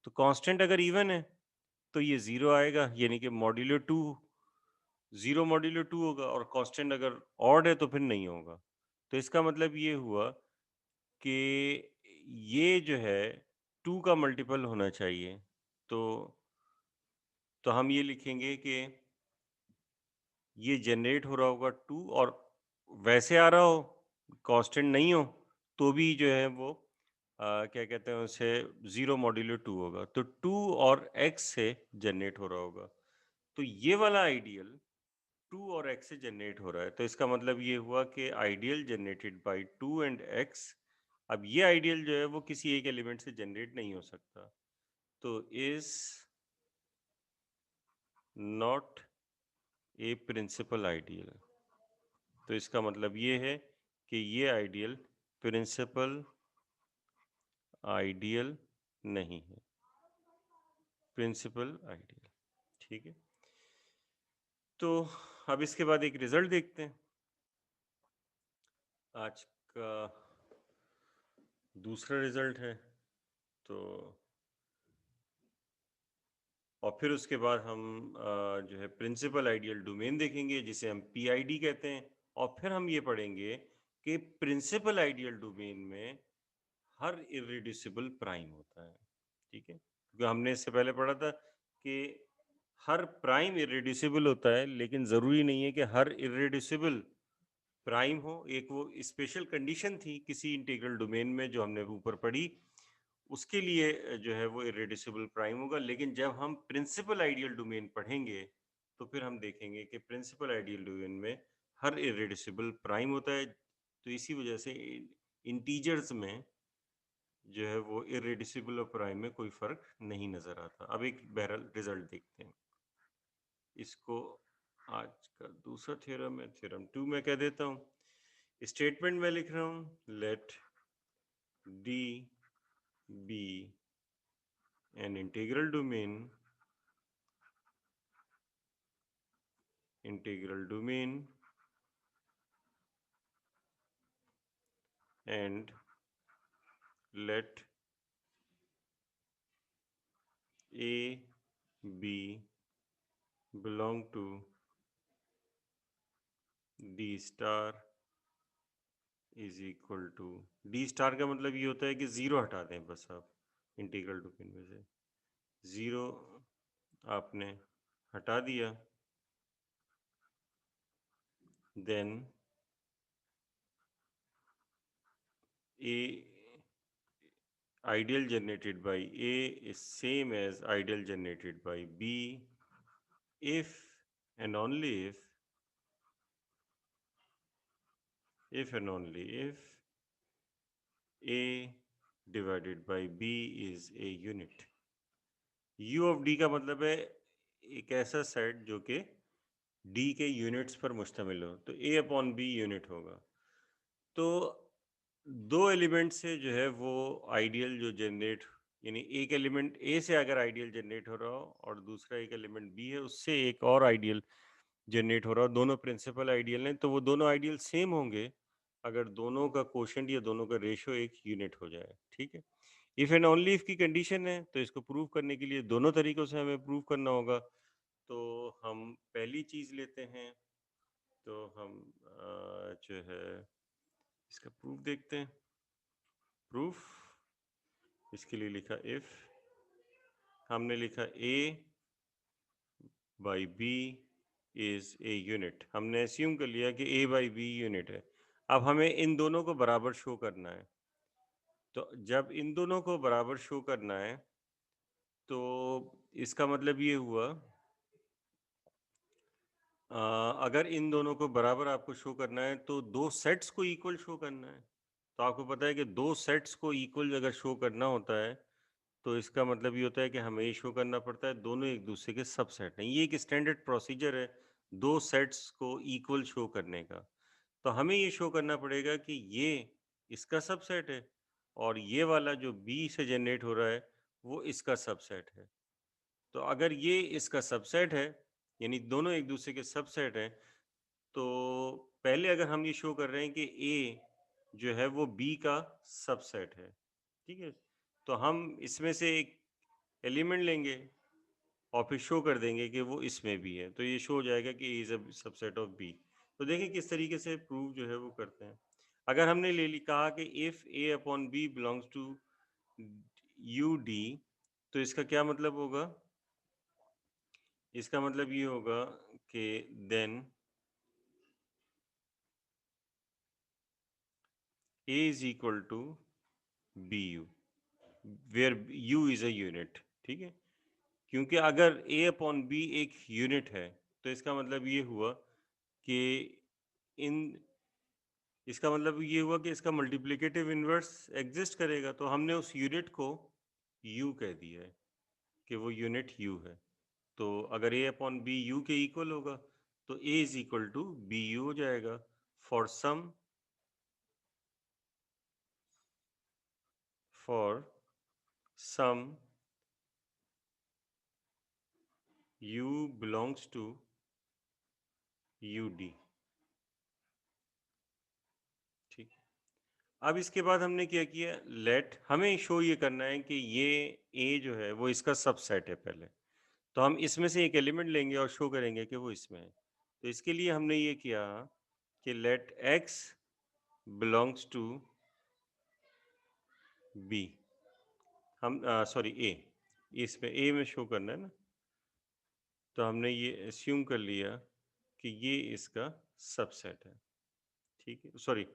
तो कांस्टेंट अगर इवन है तो ये ज़ीरो आएगा, यानी कि मॉड्यूलो 2, ज़ीरो मॉड्यूलो 2 होगा, और कांस्टेंट अगर ऑड है तो फिर नहीं होगा। तो इसका मतलब ये हुआ कि ये जो है 2 का मल्टीपल होना चाहिए। तो हम ये लिखेंगे कि ये जनरेट हो रहा होगा 2, और वैसे आ रहा हो, कांस्टेंट नहीं हो, तो भी जो है वो क्या कहते हैं उसे, ज़ीरो मॉड्यूलो 2 होगा। तो 2 और x से जनरेट हो रहा होगा। तो ये वाला आइडियल 2 और x से जनरेट हो रहा है, तो इसका मतलब ये हुआ कि ideal generated bye 2 and x। अब ये आइडियल जो है वो किसी एक एलिमेंट से जनरेट नहीं हो सकता, तो is not a principal ideal. तो इसका मतलब ये है कि ये आइडियल प्रिंसिपल आइडियल नहीं है, प्रिंसिपल आइडियल। ठीक है, तो अब इसके बाद एक रिजल्ट देखते हैं, आज का दूसरा रिजल्ट है। तो और फिर उसके बाद हम जो है प्रिंसिपल आइडियल डोमेन देखेंगे, जिसे हम पीआईडी कहते हैं। और फिर हम ये पढ़ेंगे कि प्रिंसिपल आइडियल डोमेन में हर इरेड्यूसिबल प्राइम होता है। ठीक है, क्योंकि हमने इससे पहले पढ़ा था कि हर प्राइम इरेड्यूसिबल होता है, लेकिन ज़रूरी नहीं है कि हर इरेड्यूसिबल प्राइम हो। एक वो स्पेशल कंडीशन थी किसी इंटीग्रल डोमेन में जो हमने ऊपर पढ़ी, उसके लिए जो है वो इरेड्यूसिबल प्राइम होगा। लेकिन जब हम प्रिंसिपल आइडियल डोमेन पढ़ेंगे तो फिर हम देखेंगे कि प्रिंसिपल आइडियल डोमेन में हर इरेड्यूसिबल प्राइम होता है। तो इसी वजह से इंटीजर्स में जो है वो इरेड्यूसिबल और प्राइम में कोई फर्क नहीं नजर आता। अब एक बहरहाल रिजल्ट देखते हैं। इसको आज का दूसरा थ्योरम है, थ्योरम 2 मैं कह देता हूँ। स्टेटमेंट में लिख रहा हूँ, let D be an integral domain and let a B belong to D star is equal to D star का मतलब ये होता है कि ज़ीरो हटा दें बस आप इंटीग्रल टू पिन में से ज़ीरो आपने हटा दिया then a ideal generated by A is same as ideal generated by B if and only if and only if A divided by B is a unit. U of D का मतलब है एक ऐसा set जो कि D के units पर मुश्तमिल हो, तो A अपॉन B यूनिट होगा। तो दो एलिमेंट से जो है वो आइडियल जो जनरेट यानी एक एलिमेंट ए से अगर आइडियल जनरेट हो रहा हो और दूसरा एक एलिमेंट बी है उससे एक और आइडियल जनरेट हो रहा हो, दोनों प्रिंसिपल आइडियल हैं, तो वो दोनों आइडियल सेम होंगे अगर दोनों का कोशेंट या दोनों का रेशो एक यूनिट हो जाए। ठीक है, इफ़ एंड ओनली इफ की कंडीशन है, तो इसको प्रूव करने के लिए दोनों तरीकों से हमें प्रूव करना होगा। तो हम पहली चीज़ लेते हैं, तो हम जो है इसका प्रूफ देखते हैं। प्रूफ इसके लिए लिखा इफ हमने लिखा a by b is a unit. हमने अस्यूम कर लिया कि a बाई b यूनिट है। अब हमें इन दोनों को बराबर शो करना है। तो जब इन दोनों को बराबर शो करना है तो इसका मतलब ये हुआ अगर इन दोनों को बराबर आपको शो करना है तो दो सेट्स को इक्वल शो करना है। तो आपको पता है कि दो सेट्स को इक्वल अगर शो करना होता है तो इसका मतलब ये होता है कि हमें ये शो करना पड़ता है दोनों एक दूसरे के सबसेट हैं। ये एक स्टैंडर्ड प्रोसीजर है दो सेट्स को इक्वल शो करने का। तो हमें ये शो करना पड़ेगा कि ये इसका सबसेट है और ये वाला जो बी से जनरेट हो रहा है वो इसका सबसेट है। तो अगर ये इसका सबसेट है यानी दोनों एक दूसरे के सबसेट हैं, तो पहले अगर हम ये शो कर रहे हैं कि ए जो है वो बी का सबसेट है, ठीक है, तो हम इसमें से एक एलिमेंट लेंगे और फिर शो कर देंगे कि वो इसमें भी है, तो ये शो हो जाएगा कि a is a subset of b. तो देखें किस तरीके से प्रूव जो है वो करते हैं। अगर हमने ले ली कहा कि if a upon b belongs to U D, तो इसका क्या मतलब होगा? इसका मतलब ये होगा कि then A is equal to BU where U is a unit। ठीक है, क्योंकि अगर A अपॉन B एक यूनिट है तो इसका मतलब ये हुआ कि इन इसका मतलब ये हुआ कि इसका मल्टीप्लिकेटिव इन्वर्स एग्जिस्ट करेगा, तो हमने उस यूनिट को U कह दिया है कि वो यूनिट U है। तो अगर A अपॉन बी यू के इक्वल होगा तो A is equal to b u हो जाएगा for some U belongs to U D. ठीक है, अब इसके बाद हमने क्या किया, लेट हमें शो ये करना है कि ये A जो है वो इसका सबसेट है पहले, तो हम इसमें से एक एलिमेंट लेंगे और शो करेंगे कि वो इसमें है। तो इसके लिए हमने ये किया कि लेट x बिलोंग्स टू b, हम सॉरी A, इसमें A में शो करना है ना, तो हमने ये एस्यूम कर लिया कि ये इसका सबसेट है। ठीक है, सॉरी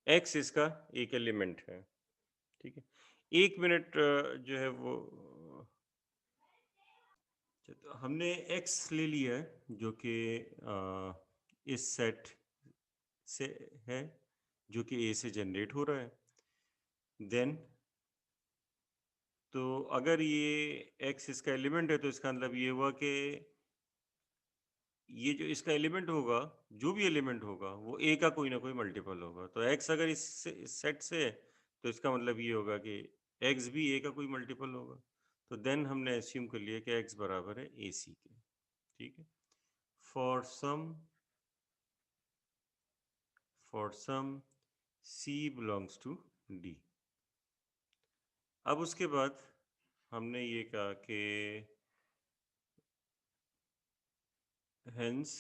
x इसका एक एलिमेंट है। ठीक है, एक मिनट जो है वो तो हमने x ले लिया है जो कि इस सेट से है जो कि A से जनरेट हो रहा है। देन तो अगर ये x इसका एलिमेंट है तो इसका मतलब ये हुआ कि ये जो इसका एलिमेंट होगा, जो भी एलिमेंट होगा वो a का कोई ना कोई मल्टीपल होगा। तो x अगर इस सेट से है तो इसका मतलब ये होगा कि x भी a का कोई मल्टीपल होगा। तो देन हमने एस्यूम कर लिया कि x बराबर है ac के। ठीक है, for some c belongs to d। अब उसके बाद हमने ये कहा कि हेंस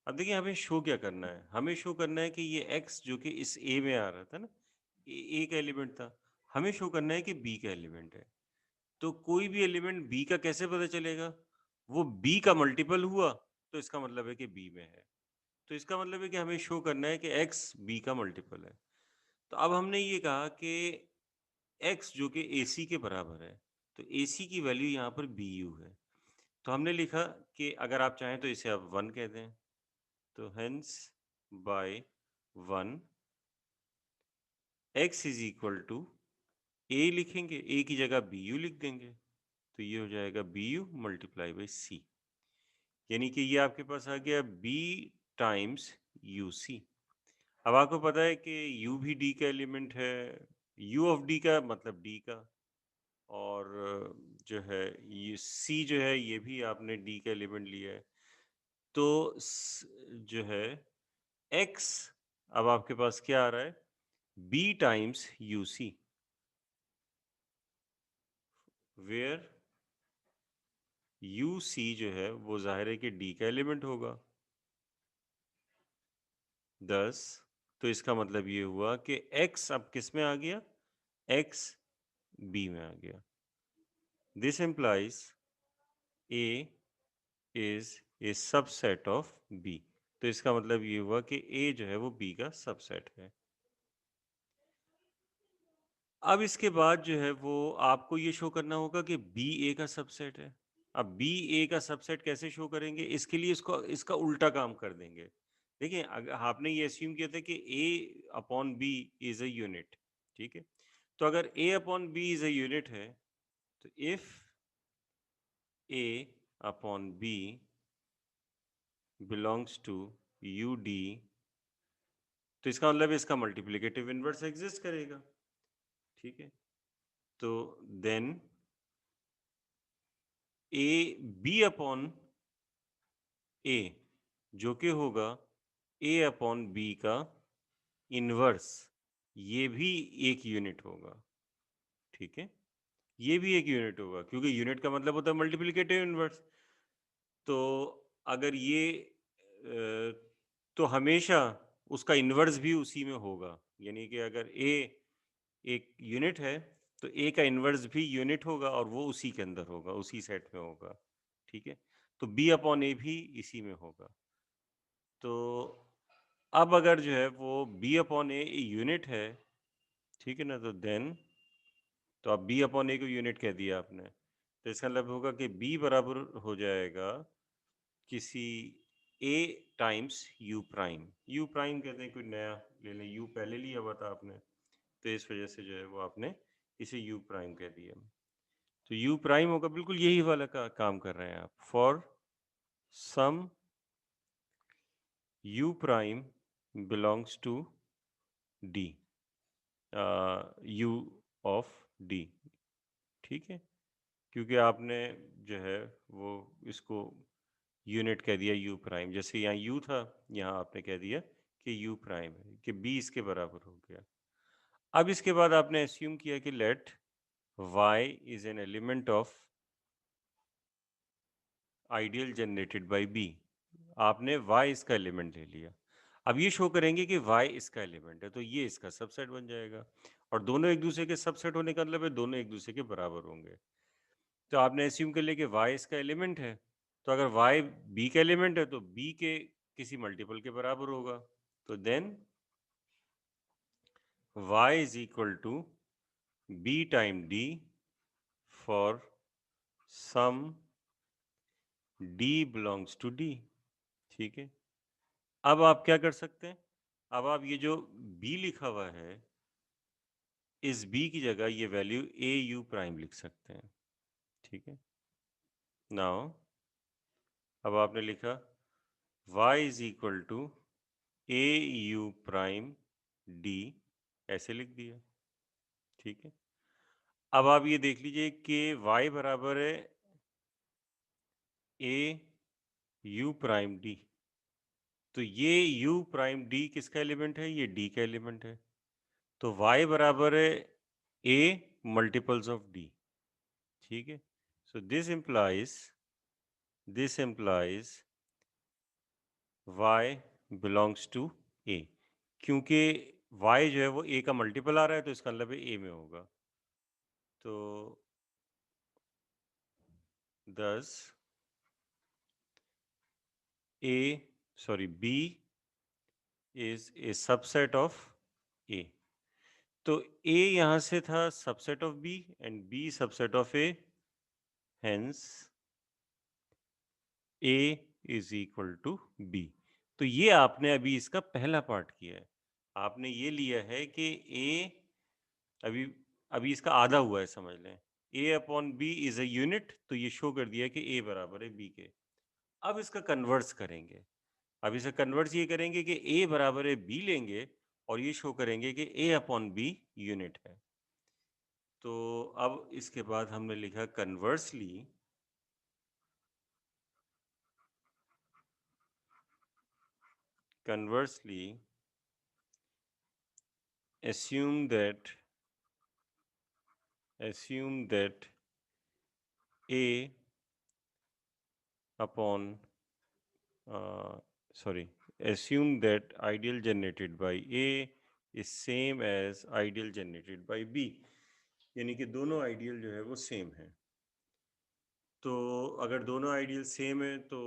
अब देखिए हमें शो क्या करना है, हमें शो करना है कि ये x जो कि इस a में आ रहा था ना, a का एलिमेंट था, हमें शो करना है कि b का एलिमेंट है। तो कोई भी एलिमेंट b का कैसे पता चलेगा? वो b का मल्टीपल हुआ तो इसका मतलब है कि b में है। तो इसका मतलब है कि हमें शो करना है कि x b का मल्टीपल है। तो अब हमने ये कहा कि x जो कि ac के बराबर है, तो ac की वैल्यू यहाँ पर bu है। तो हमने लिखा कि अगर आप चाहें तो इसे आप 1 कह दें। तो hence by 1 x is equal to a लिखेंगे, a की जगह bu लिख देंगे, तो ये हो जाएगा bu मल्टीप्लाई बाई c, यानी कि ये आपके पास आ गया b टाइम्स uc। अब आपको पता है कि u भी d का एलिमेंट है, u ऑफ d का मतलब d का, और जो है ये c जो है ये भी आपने d का एलिमेंट लिया है। तो जो है x अब आपके पास क्या आ रहा है? b times uc, where uc जो है वो जाहिर है कि d का एलिमेंट होगा 10। तो इसका मतलब ये हुआ कि x अब किस में आ गया? x b में आ गया। This implies a is a subset of b। तो इसका मतलब ये हुआ कि a जो है वो b का सबसेट है। अब इसके बाद जो है वो आपको ये शो करना होगा कि बी ए का सबसेट है। अब बी ए का सबसेट कैसे शो करेंगे? इसके लिए इसको इसका उल्टा काम कर देंगे। देखिए अगर आपने ये अस्यूम किया था कि a upon b is a unit, ठीक है? तो अगर a upon b is a unit है, तो if a upon b belongs to U D, तो इसका मतलब इसका मल्टीप्लिकेटिव इनवर्स एग्जिस्ट करेगा, ठीक है? तो देन ए बी अपॉन ए जो कि होगा ए अपॉन बी का इनवर्स, ये भी एक यूनिट होगा, ठीक है? ये भी एक यूनिट होगा क्योंकि यूनिट का मतलब होता है मल्टीप्लिकेटिव इनवर्स। तो अगर ये तो हमेशा उसका इन्वर्स भी उसी में होगा, यानी कि अगर ए एक यूनिट है तो ए का इन्वर्स भी यूनिट होगा और वो उसी के अंदर होगा, उसी सेट में होगा, ठीक है? तो बी अपॉन ए भी इसी में होगा। तो अब अगर जो है वो बी अपॉन ए यूनिट है, ठीक है ना, तो देन तो अब बी अपॉन ए को यूनिट कह दिया आपने, तो इसका मतलब होगा कि बी बराबर हो जाएगा किसी a times u prime. U prime कहते हैं कोई नया ले लें, यू पहले लिया हुआ था आपने, तो इस वजह से जो है वो आपने इसे यू प्राइम कह दिया। तो यू प्राइम होगा, बिल्कुल यही वाला काम कर रहे हैं आप। For some u prime belongs to D, u of D, ठीक है? क्योंकि आपने जो है वो इसको यूनिट कह दिया यू प्राइम, जैसे यहाँ यू था, यहाँ आपने कह दिया कि यू प्राइम है, कि बी इसके बराबर हो गया। अब इसके बाद आपने एस्यूम किया कि let y is an element of ideal generated by b. आपने y इसका एलिमेंट ले लिया। अब ये शो करेंगे कि y इसका एलिमेंट है, तो ये इसका सबसेट बन जाएगा, और दोनों एक दूसरे के सबसेट होने का मतलब है दोनों एक दूसरे के बराबर होंगे। तो आपने एस्यूम कर लिया कि y इसका एलिमेंट है, तो अगर y b का एलिमेंट है तो b के किसी मल्टीपल के बराबर होगा। तो then y is equal to b time d for some d belongs to d, ठीक है? अब आप क्या कर सकते हैं? अब आप ये जो b लिखा हुआ है, इस b की जगह ये वैल्यू a u प्राइम लिख सकते हैं, ठीक है? नाउ अब आपने लिखा y is equal to a u prime d, ऐसे लिख दिया, ठीक है? अब आप ये देख लीजिए कि y बराबर है ए यू प्राइम डी, तो ये u प्राइम डी किसका एलिमेंट है? ये d का एलिमेंट है। तो y बराबर है a मल्टीपल्स ऑफ d, ठीक है? So this implies this implies y belongs to a, क्योंकि y जो है वो a का मल्टीपल आ रहा है, तो इसका मतलब a में होगा। तो thus b is a subset of a। तो a यहाँ से था subset of b and b subset of a, hence a is equal to b। तो ये आपने अभी इसका पहला पार्ट किया है। आपने ये लिया है कि a अभी अभी इसका आधा हुआ है, समझ लें। a upon b is a unit, तो ये शो कर दिया कि a बराबर है b के। अब इसका कन्वर्स करेंगे। अब इसे कन्वर्स ये करेंगे कि a बराबर है b लेंगे और ये शो करेंगे कि a अपॉन b यूनिट है। तो अब इसके बाद हमने लिखा conversely assume that a upon assume that ideal generated by a is same as ideal generated by b, यानी कि दोनों आइडियल जो है वो सेम है। तो अगर दोनों आइडियल सेम है तो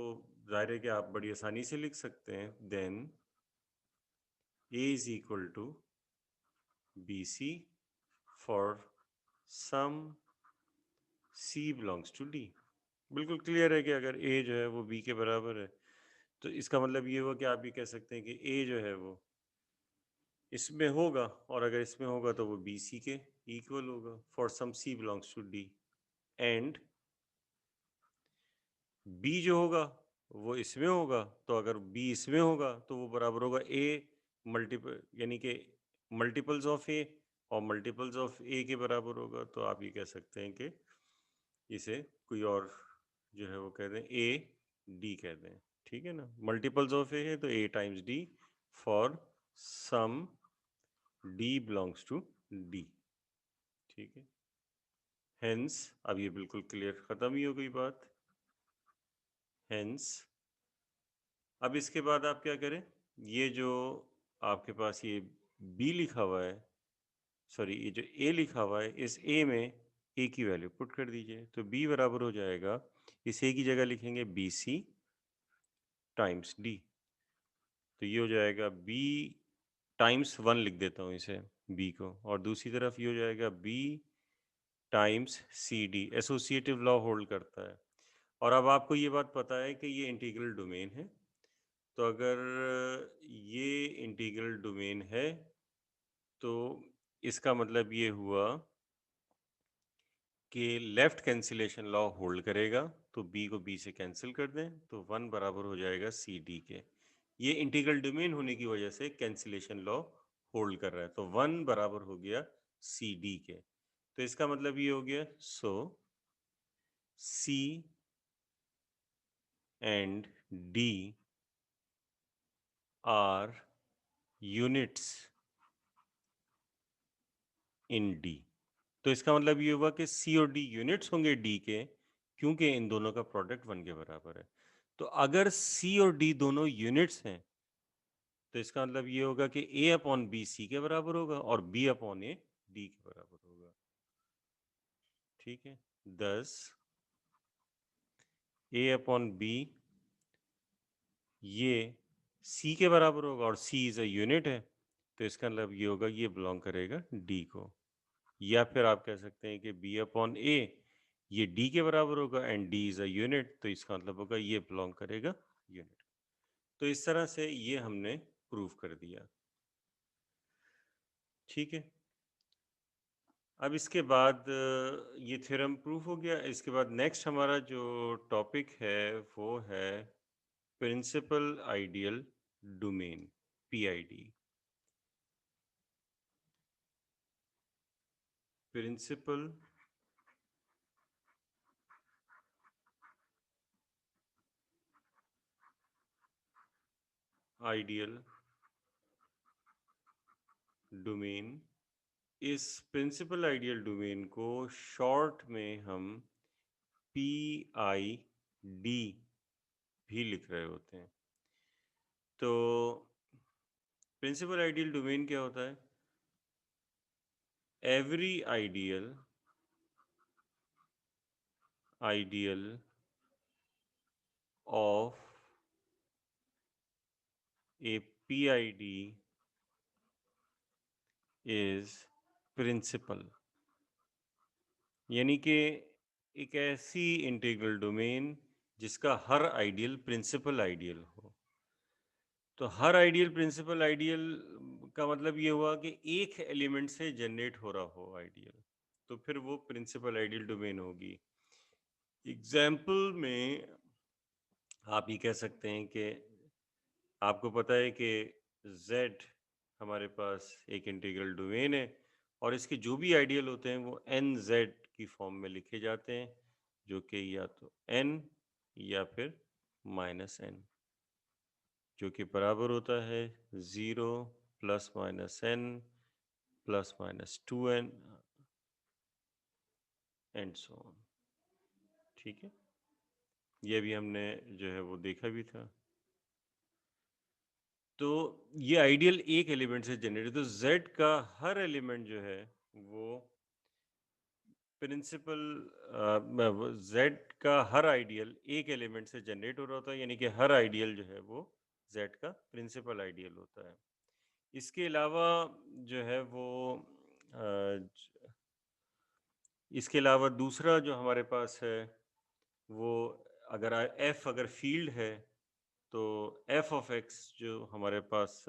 जाहिर है कि आप बड़ी आसानी से लिख सकते हैं, then a is equal to b c for some c belongs to d। बिल्कुल क्लियर है कि अगर a जो है वो b के बराबर है, तो इसका मतलब ये हुआ कि आप ये कह सकते हैं कि a जो है वो इसमें होगा, और अगर इसमें होगा तो वो बी सी के इक्वल होगा for some c belongs to d। And b जो होगा वो इसमें होगा, तो अगर b इसमें होगा तो वो बराबर होगा a मल्टीपल, यानी कि मल्टीपल्स ऑफ a, और मल्टीपल्स ऑफ a के बराबर होगा। तो आप ये कह सकते हैं कि इसे कोई और जो है वो कह दें a d कह दें, ठीक है ना। मल्टीपल्स ऑफ a है तो a times d for some d belongs to d, ठीक है। हेंस अब ये बिल्कुल क्लियर, खत्म ही हो गई बात। हेंस अब इसके बाद आप क्या करें, ये जो आपके पास ये b लिखा हुआ है, सॉरी ये जो a लिखा हुआ है, इस a में a की वैल्यू पुट कर दीजिए। तो b बराबर हो जाएगा, इस a की जगह लिखेंगे बी सी टाइम्स d। तो ये हो जाएगा b टाइम्स 1 लिख देता हूँ इसे b को, और दूसरी तरफ ये हो जाएगा b times c d. Associative law hold करता है। और अब आपको ये बात पता है कि ये इंटीग्रल डोमेन है। तो अगर ये इंटीग्रल डोमेन है तो इसका मतलब ये हुआ कि लेफ्ट कैंसिलेशन लॉ होल्ड करेगा। तो b को b से कैंसिल कर दें तो 1 बराबर हो जाएगा सी डी के। ये इंटीग्रल डोमेन होने की वजह से कैंसिलेशन लॉ होल्ड कर रहा है, तो 1 बराबर हो गया सी डी के। तो इसका मतलब ये हो गया, so c and d are units in D. तो इसका मतलब ये हुआ कि सी और डी यूनिट्स होंगे डी के, क्योंकि इन दोनों का प्रोडक्ट 1 के बराबर है। तो अगर सी और डी दोनों यूनिट्स हैं तो इसका मतलब ये होगा कि ए अपॉन बी सी के बराबर होगा और बी अपॉन ए डी के बराबर होगा, ठीक है। 10 ए अपॉन बी ये सी के बराबर होगा और सी इज अ यूनिट है, तो इसका मतलब ये होगा ये बिलोंग करेगा डी को। या फिर आप कह सकते हैं कि बी अपॉन ए ये डी के बराबर होगा and D is a unit, तो इसका मतलब होगा ये बिलोंग करेगा यूनिट। तो इस तरह से ये हमने प्रूव कर दिया, ठीक है। अब इसके बाद ये थ्योरम प्रूफ हो गया। इसके बाद नेक्स्ट हमारा जो टॉपिक है वो है principal ideal domain, PID. Principal ideal domain. इस प्रिंसिपल आइडियल डोमेन को शॉर्ट में हम पी आई डी भी लिख रहे होते हैं। तो प्रिंसिपल आइडियल डोमेन क्या होता है? Every ideal of a PID is principal, यानी कि एक ऐसी इंटीग्रल डोमेन जिसका हर आइडियल प्रिंसिपल आइडियल हो। तो हर आइडियल प्रिंसिपल आइडियल का मतलब ये हुआ कि एक एलिमेंट से जनरेट हो रहा हो आइडियल, तो फिर वो प्रिंसिपल आइडियल डोमेन होगी। एग्जाम्पल में आप ये कह सकते हैं कि आपको पता है कि z हमारे पास एक इंटीग्रल डोमेन है और इसके जो भी आइडियल होते हैं वो nz की फॉर्म में लिखे जाते हैं, जो कि या तो n या फिर -n, जो कि बराबर होता है 0 + -n + -2n and so on. ठीक है, ये भी हमने जो है वो देखा भी था। तो ये आइडियल एक एलिमेंट से जनरेट, तो z का हर एलिमेंट जो है वो प्रिंसिपल z का हर आइडियल एक एलिमेंट से जनरेट हो रहा होता है, यानी कि हर आइडियल जो है वो z का प्रिंसिपल आइडियल होता है। इसके अलावा जो है वो इसके अलावा दूसरा जो हमारे पास है वो अगर f अगर फील्ड है तो f ऑफ x जो हमारे पास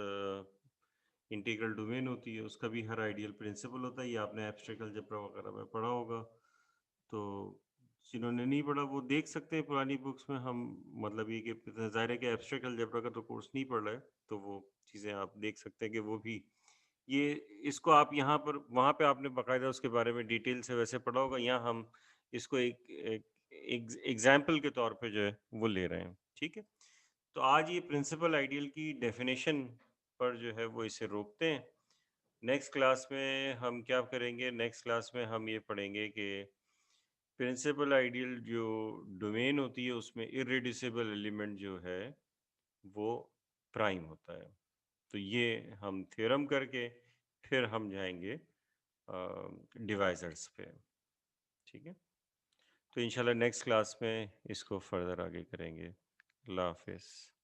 इंटीग्रल डोमेन होती है उसका भी हर आइडियल प्रिंसिपल होता है। ये आपने एब्स्ट्रैक्ट अलजेब्रा वगैरह में पढ़ा होगा। तो जिन्होंने नहीं पढ़ा वो देख सकते हैं पुरानी बुक्स में। हम मतलब ये कि ज़ाहिर है कि एब्स्ट्रैक्ट अलजेब्रा का तो कोर्स नहीं पढ़ रहे, तो वो चीज़ें आप देख सकते हैं कि वो भी ये इसको आप यहाँ पर वहाँ पे आपने बाकायदा उसके बारे में डिटेल से वैसे पढ़ा होगा। यहाँ हम इसको एक एग्जाम्पल के तौर पे जो है वो ले रहे हैं। ठीक है, तो आज ये प्रिंसिपल आइडियल की डेफिनेशन पर जो है वो इसे रोकते हैं। नेक्स्ट क्लास में हम क्या करेंगे? नेक्स्ट क्लास में हम ये पढ़ेंगे कि प्रिंसिपल आइडियल जो डोमेन होती है उसमें इरेड्यूसिबल एलिमेंट जो है वो प्राइम होता है। तो ये हम थ्योरम करके फिर हम जाएंगे डिवाइजर्स पे। ठीक है, तो इंशाल्लाह नेक्स्ट क्लास में इसको फर्दर आगे करेंगे। अल्लाह हाफिज़।